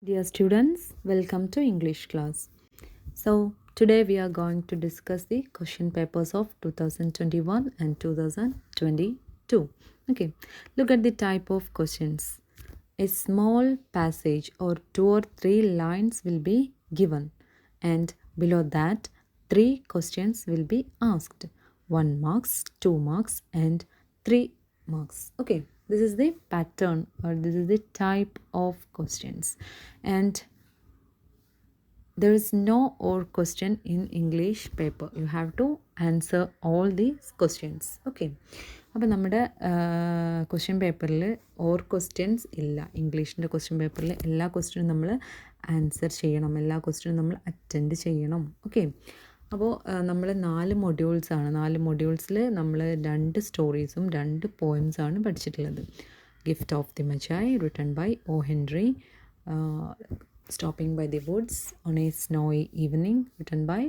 Dear students, welcome to English class. So, today we are going to discuss the question papers of 2021 and 2022. Okay, look at the type of questions. A small passage or 2 or 3 lines will be given, and below that, 3 questions will be asked. 1 marks, 2 marks, and 3 marks. Okay, this is the pattern or this is the type of questions. And there is no or question in English paper. You have to answer all these questions. Okay, അപ്പോൾ നമ്മുടെ question പേപ്പറിൽ or questions ഇല്ല. ഇംഗ്ലീഷിൻ്റെ question പേപ്പറിൽ എല്ലാ ക്വസ്റ്റ്യനും നമ്മൾ answer ചെയ്യണം, എല്ലാ ക്വസ്റ്റ്യനും നമ്മൾ അറ്റൻഡ് ചെയ്യണം. ഓക്കെ, അപ്പോൾ നമ്മൾ 4 മൊഡ്യൂൾസാണ്. 4 മൊഡ്യൂൾസിൽ നമ്മൾ 2 സ്റ്റോറീസും 2 പോയംസാണ് പഠിച്ചിട്ടുള്ളത്. Gift of the Magi written by O Henry, Stopping by the Woods on a Snowy Evening written by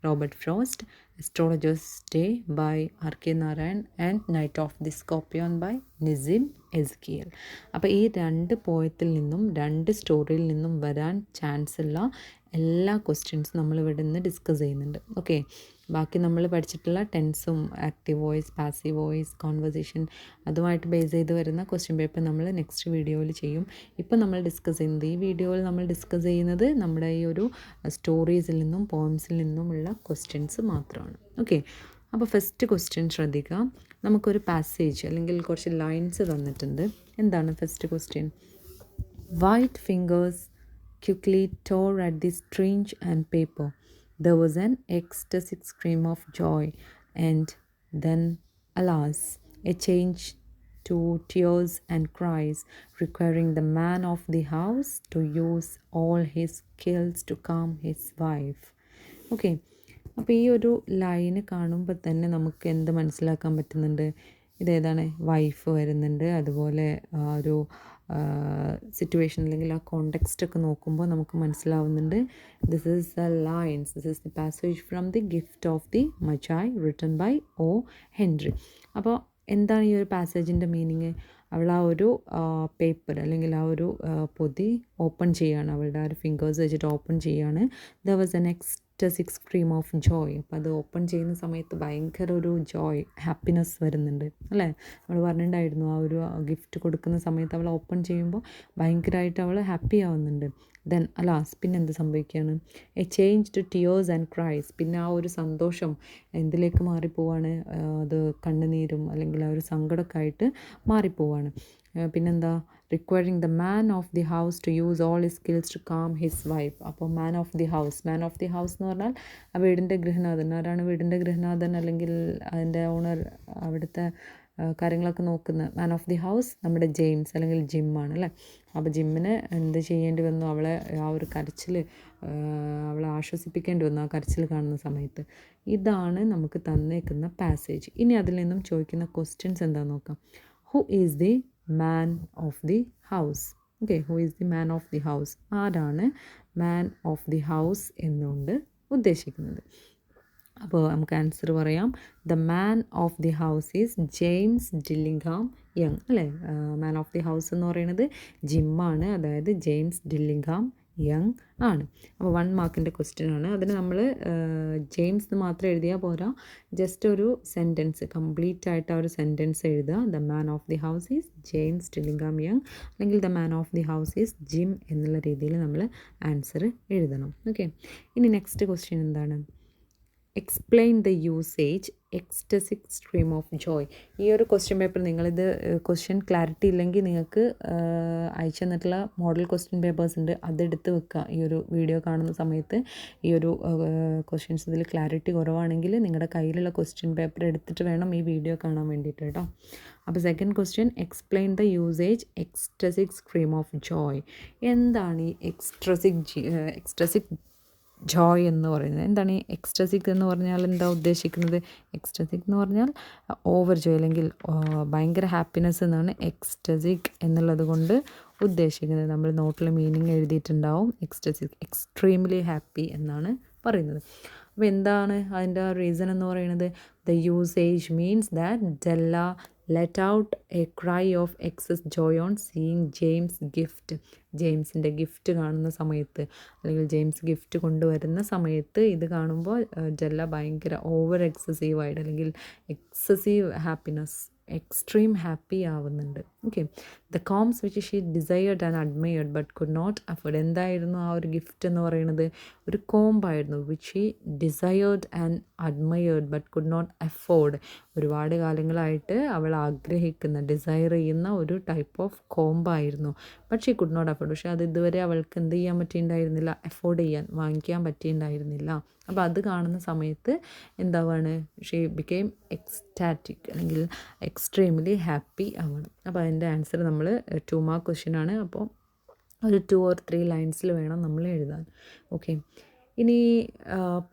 Robert Frost, Astrologer's Day by R.K. Narayan, and Night of the Scorpion by Nizim Ezekiel. അപ്പോൾ ഈ 2 പോയത്തിൽ നിന്നും 2 സ്റ്റോറിയിൽ നിന്നും വരാൻ chance ഉള്ള എല്ലാ ക്വസ്റ്റ്യൻസും നമ്മൾ ഇവിടെ നിന്ന് ഡിസ്കസ് ചെയ്യുന്നുണ്ട്. ഓക്കെ, ബാക്കി നമ്മൾ പഠിച്ചിട്ടുള്ള ടെൻസും active voice, passive voice, conversation അതുമായിട്ട് ബേസ് ചെയ്ത് വരുന്ന ക്വസ്റ്റ്യൻ പേപ്പർ നമ്മൾ നെക്സ്റ്റ് വീഡിയോയിൽ ചെയ്യും. ഇപ്പോൾ നമ്മൾ ഡിസ്കസ് ചെയ്യുന്നത്, ഈ വീഡിയോയിൽ നമ്മൾ ഡിസ്കസ് ചെയ്യുന്നത് നമ്മുടെ ഈ ഒരു സ്റ്റോറീസിൽ നിന്നും പോയിംസിൽ നിന്നുമുള്ള ക്വസ്റ്റ്യൻസ് മാത്രമാണ്. ഓക്കെ, അപ്പോൾ ഫസ്റ്റ് ക്വസ്റ്റ്യൻ ശ്രദ്ധിക്കുക. നമുക്കൊരു പാസേജ് അല്ലെങ്കിൽ കുറച്ച് ലൈൻസ് തന്നിട്ടുണ്ട്. എന്താണ് first question? White fingers quickly tore at the string and paper. There was an ecstatic scream of joy, and then, alas, a change to tears and cries, requiring the man of the house to use all his skills to calm his wife. Okay, അപ്പോൾ ഈ ഒരു line കാണുമ്പോൾ തന്നെ നമുക്ക് എന്ത് മനസ്സിലാക്കാൻ പറ്റുന്നുണ്ട്? ഇതേതാണ്? Wife വരുന്നുണ്ട്. അതുപോലെ ഒരു സിറ്റുവേഷൻ അല്ലെങ്കിൽ ആ കോണ്ടെക്സ്റ്റ് ഒക്കെ നോക്കുമ്പോൾ നമുക്ക് മനസ്സിലാവുന്നുണ്ട്, this is the lines, this is the passage from the gift of the Magi written by O Henry. അപ്പോൾ എന്താണ് ഈ ഒരു പാസേജിൻ്റെ മീനിങ്? അവൾ ആ ഒരു പേപ്പർ അല്ലെങ്കിൽ ആ ഒരു പൊതി ഓപ്പൺ ചെയ്യാണ്, അവളുടെ ആ ഒരു ഫിംഗേഴ്സ് വെച്ചിട്ട് ഓപ്പൺ ചെയ്യാണ്. There was an ecstatic scream of joy. അപ്പോൾ അത് ഓപ്പൺ ചെയ്യുന്ന സമയത്ത് ഭയങ്കര ഒരു ജോയ്, ഹാപ്പിനെസ് വരുന്നുണ്ട് അല്ലേ? നമ്മൾ പറഞ്ഞിട്ടുണ്ടായിരുന്നു, ആ ഒരു ഗിഫ്റ്റ് കൊടുക്കുന്ന സമയത്ത് അവൾ ഓപ്പൺ ചെയ്യുമ്പോൾ ഭയങ്കരമായിട്ട് അവൾ ഹാപ്പി ആവുന്നുണ്ട്. ദെൻ അലാസ്, പിന്നെ എന്ത് സംഭവിക്കുകയാണ്? A change to tears and cries. പിന്നെ ആ ഒരു സന്തോഷം എന്തിലേക്ക് മാറിപ്പോവാണ്? അത് കണ്ണുനീരും അല്ലെങ്കിൽ ആ ഒരു സങ്കടമൊക്കെ ആയിട്ട് മാറിപ്പോവാണ്. പിന്നെന്താ? Requiring the man of the house to use all his skills to calm his wife. അപ്പോൾ മാൻ ഓഫ് ദി ഹൗസ് എന്ന് പറഞ്ഞാൽ ആ വീടിൻ്റെ ഗൃഹനാഥൻ. ആരാണ് വീടിൻ്റെ ഗൃഹനാഥൻ അല്ലെങ്കിൽ അതിൻ്റെ ഓണർ, അവിടുത്തെ കാര്യങ്ങളൊക്കെ നോക്കുന്ന മാൻ ഓഫ് ദി ഹൗസ് നമ്മുടെ ജെയിംസ് അല്ലെങ്കിൽ ജിമ്മാണ് അല്ലേ? അപ്പോൾ ജിമ്മിന് എന്ത് ചെയ്യേണ്ടി വന്നു? അവളെ ആ ഒരു കരച്ചിൽ, അവളെ ആശ്വസിപ്പിക്കേണ്ടി വന്നു ആ കരച്ചിൽ കാണുന്ന സമയത്ത്. ഇതാണ് നമുക്ക് തന്നേക്കുന്ന പാസേജ്. ഇനി അതിൽ നിന്നും ചോദിക്കുന്ന ക്വസ്റ്റ്യൻസ് എന്താണെന്ന് നോക്കാം. Who is the man of the house? Okay, who is the man of the house? ആരാണ് മാൻ ഓഫ് ദി ഹൗസ് എന്നുകൊണ്ട് ഉദ്ദേശിക്കുന്നത്? അപ്പോൾ നമുക്ക് ആൻസർ പറയാം. The man of the house is James Dillingham Young അല്ലേ? മാൻ ഓഫ് ദി ഹൗസ് എന്ന് പറയുന്നത് ജിമ്മാണ്, അതായത് ജെയിംസ് ഡില്ലിംഗ്ഹാം യങ് ആണ്. അപ്പോൾ 1 മാർക്കിൻ്റെ ക്വസ്റ്റ്യൻ ആണ്. അതിന് നമ്മൾ ജെയിംസ് എന്ന് മാത്രം എഴുതിയാൽ പോരാ, ജസ്റ്റ് ഒരു സെൻറ്റൻസ് കംപ്ലീറ്റ് ആയിട്ട് ആ ഒരു സെൻറ്റൻസ് എഴുതുക. The man of the house is James Dillingham Young അല്ലെങ്കിൽ the man of the house is Jim എന്നുള്ള രീതിയിൽ നമ്മൾ ആൻസർ എഴുതണം. ഓക്കെ, ഇനി നെക്സ്റ്റ് ക്വസ്റ്റ്യൻ എന്താണ്? Explain the usage ecstatic stream of joy. ഈ ഒരു ക്വസ്റ്റ്യൻ പേപ്പർ നിങ്ങളിത് ക്വസ്റ്റ്യൻ ക്ലാരിറ്റി ഇല്ലെങ്കിൽ നിങ്ങൾക്ക് അയച്ചു തന്നിട്ടുള്ള മോഡൽ ക്വസ്റ്റ്യൻ പേപ്പേഴ്സ് ഉണ്ട്, അതെടുത്ത് വെക്കുക. ഈ ഒരു വീഡിയോ കാണുന്ന സമയത്ത് ഈ ഒരു ക്വസ്റ്റ്യൻസ് ഇതിൽ ക്ലാരിറ്റി കുറവാണെങ്കിൽ നിങ്ങളുടെ കയ്യിലുള്ള ക്വസ്റ്റ്യൻ പേപ്പർ എടുത്തിട്ട് വേണം ഈ വീഡിയോ കാണാൻ വേണ്ടിയിട്ട് കേട്ടോ. അപ്പോൾ second question, explain the usage ecstatic stream of joy. എന്താണ് ഈ എക്സ്റ്റസിക് ജോയ് എന്ന് പറയുന്നത്? എന്താണ് ഈ എക്സ്റ്റസിക് എന്ന് പറഞ്ഞാൽ എന്താ ഉദ്ദേശിക്കുന്നത്? എക്സ്റ്റസിക് എന്ന് പറഞ്ഞാൽ ഓവർ ജോയ് അല്ലെങ്കിൽ ഭയങ്കര ഹാപ്പിനെസ് എന്നാണ് എക്സ്റ്റസിക് എന്നുള്ളത് കൊണ്ട് ഉദ്ദേശിക്കുന്നത്. നമ്മൾ നോട്ടിൽ മീനിങ് എഴുതിയിട്ടുണ്ടാവും. എക്സ്റ്റസിക് എക്സ്ട്രീംലി ഹാപ്പി എന്നാണ് പറയുന്നത്. അപ്പോൾ എന്താണ് അതിൻ്റെ റീസൺ എന്ന് പറയുന്നത്? The usage means that Della let out a cry of excess joy on seeing James' gift. ജെയിംസിൻ്റെ ഗിഫ്റ്റ് കാണുന്ന സമയത്ത്, അല്ലെങ്കിൽ ജെയിംസ് ഗിഫ്റ്റ് കൊണ്ടുവരുന്ന സമയത്ത് ഇത് കാണുമ്പോൾ ജെല്ല ഭയങ്കര ഓവർ എക്സസീവായിട്ട്, അല്ലെങ്കിൽ എക്സസീവ് ഹാപ്പിനെസ്, എക്സ്ട്രീം ഹാപ്പി ആവുന്നുണ്ട്. Okay, the combs which she desired and admired but could not afford. എന്തായിരുന്നു ആ ഒരു ഗിഫ്റ്റ് എന്ന് പറയുന്നത്? ഒരു കോംബായിരുന്നു. Which she desired and admired but could not afford. ഒരുപാട് കാലങ്ങളായിട്ട് അവൾ ആഗ്രഹിക്കുന്ന, ഡിസയർ ചെയ്യുന്ന ഒരു ടൈപ്പ് ഓഫ് കോംബായിരുന്നു. But she could not afford. പക്ഷേ അത് ഇതുവരെ അവൾക്ക് എന്ത് ചെയ്യാൻ പറ്റിയിട്ടുണ്ടായിരുന്നില്ല? അഫോർഡ് ചെയ്യാൻ, വാങ്ങിക്കാൻ പറ്റിയിട്ടുണ്ടായിരുന്നില്ല. അപ്പോൾ അത് കാണുന്ന സമയത്ത് എന്താവാണ്? ഷീ ബിക്കെയിം എക്സ്റ്റാറ്റിക്, അല്ലെങ്കിൽ എക്സ്ട്രീംലി ഹാപ്പി ആവണം. അപ്പോൾ അതിൻ്റെ ആൻസർ നമ്മൾ 2 മാർക്ക് ക്വസ്റ്റ്യൻ ആണ്. അപ്പോൾ ഒരു 2 or 3 ലൈൻസിൽ വേണം നമ്മൾ എഴുതാൻ. ഓക്കെ, ഇനി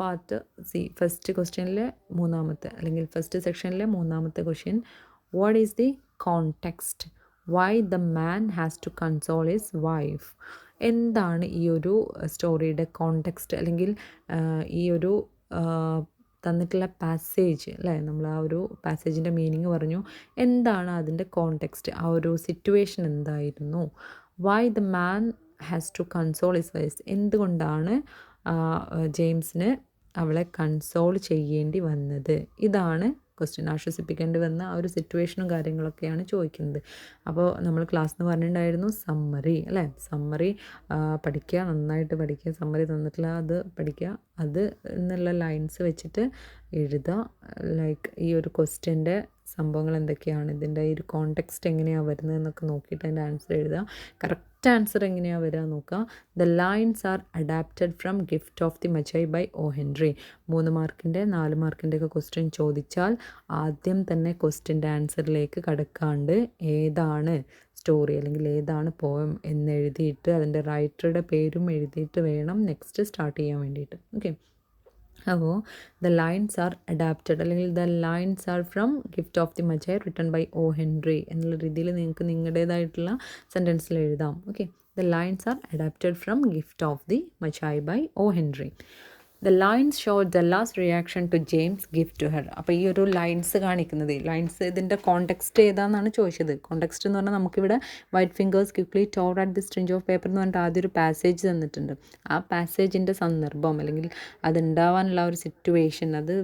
പാർട്ട് സി, ഫസ്റ്റ് ക്വസ്റ്റ്യനിലെ മൂന്നാമത്തെ, അല്ലെങ്കിൽ ഫസ്റ്റ് സെക്ഷനിലെ മൂന്നാമത്തെ question, what is the context why the man has to console his wife. എന്താണ് ഈ ഒരു സ്റ്റോറിയുടെ കോണ്ടെക്സ്റ്റ്, അല്ലെങ്കിൽ ഈ ഒരു തന്നിട്ടുള്ള പാസേജ് അല്ലേ, നമ്മൾ ആ ഒരു പാസേജിൻ്റെ മീനിങ് പറഞ്ഞു. എന്താണ് അതിൻ്റെ കോണ്ടെക്സ്റ്റ്, ആ ഒരു സിറ്റുവേഷൻ എന്തായിരുന്നു? Why the man has to console his wife. എന്തുകൊണ്ടാണ് ജെയിംസിന് അവളെ കൺസോൾ ചെയ്യേണ്ടി വന്നത്? ഇതാണ് ക്വസ്റ്റ്യൻ. ആശ്വസിപ്പിക്കേണ്ടി വന്ന ആ ഒരു സിറ്റുവേഷനും കാര്യങ്ങളൊക്കെയാണ് ചോദിക്കുന്നത്. അപ്പോൾ നമ്മൾ ക്ലാസ് എന്ന് പറഞ്ഞിട്ടുണ്ടായിരുന്നു സമ്മറി അല്ലേ. സമ്മറി പഠിക്കുക, നന്നായിട്ട് പഠിക്കുക. സമ്മറി തന്നിട്ടുള്ള അത് പഠിക്കുക, അത് എന്നുള്ള ലൈൻസ് വെച്ചിട്ട് എഴുതുക. ലൈക്ക് ഈ ഒരു ക്വസ്റ്റ്യൻ്റെ സംഭവങ്ങൾ എന്തൊക്കെയാണ്, ഇതിൻ്റെ ഈ ഒരു കോണ്ടെക്സ്റ്റ് എങ്ങനെയാണ് വരുന്നത് എന്നൊക്കെ നോക്കിയിട്ട് അതിൻ്റെ ആൻസർ എഴുതുക. കറക്റ്റ് ആൻസർ എങ്ങനെയാണ് വരിക നോക്കുക. The lines are adapted from gift of the Magi by O Henry. 3 മാർക്കിൻ്റെ 4 മാർക്കിൻ്റെ ഒക്കെ ക്വസ്റ്റ്യൻ ചോദിച്ചാൽ ആദ്യം തന്നെ ക്വസ്റ്റ്യൻ്റെ ആൻസറിലേക്ക് കടക്കാണ്ട് ഏതാണ് സ്റ്റോറി, അല്ലെങ്കിൽ ഏതാണ് പോയം എന്നെഴുതിയിട്ട് അതിൻ്റെ റൈറ്ററുടെ പേരും എഴുതിയിട്ട് വേണം നെക്സ്റ്റ് സ്റ്റാർട്ട് ചെയ്യാൻ വേണ്ടിയിട്ട്. ഓക്കെ, അപ്പോൾ ദ ലൈൻസ് ആർ അഡാപ്റ്റഡ്, അല്ലെങ്കിൽ the lines are from gift of the Magi written by O Henry എന്നുള്ള രീതിയിൽ നിങ്ങൾക്ക് നിങ്ങളുടേതായിട്ടുള്ള സെൻറ്റൻസിൽ എഴുതാം. Okay, the lines are adapted from gift of the Magi by O Henry. The lines show Della's reaction to James gift to her. അപ്പോൾ ഈ ഒരു lines കാണിക്കുന്നത്, ലൈൻസ് ഇതിൻ്റെ കോണ്ടെക്സ്റ്റ് ഏതാണെന്നാണ് ചോദിച്ചത്. കോണ്ടെക്സ്റ്റ് എന്ന് പറഞ്ഞാൽ നമുക്കിവിടെ white fingers quickly tore at the string of paper എന്ന് പറഞ്ഞിട്ട് ആദ്യം ഒരു പാസേജ് തന്നിട്ടുണ്ട്. ആ പാസേജിൻ്റെ സന്ദർഭം, അല്ലെങ്കിൽ അതുണ്ടാവാനുള്ള ഒരു സിറ്റുവേഷൻ, അത്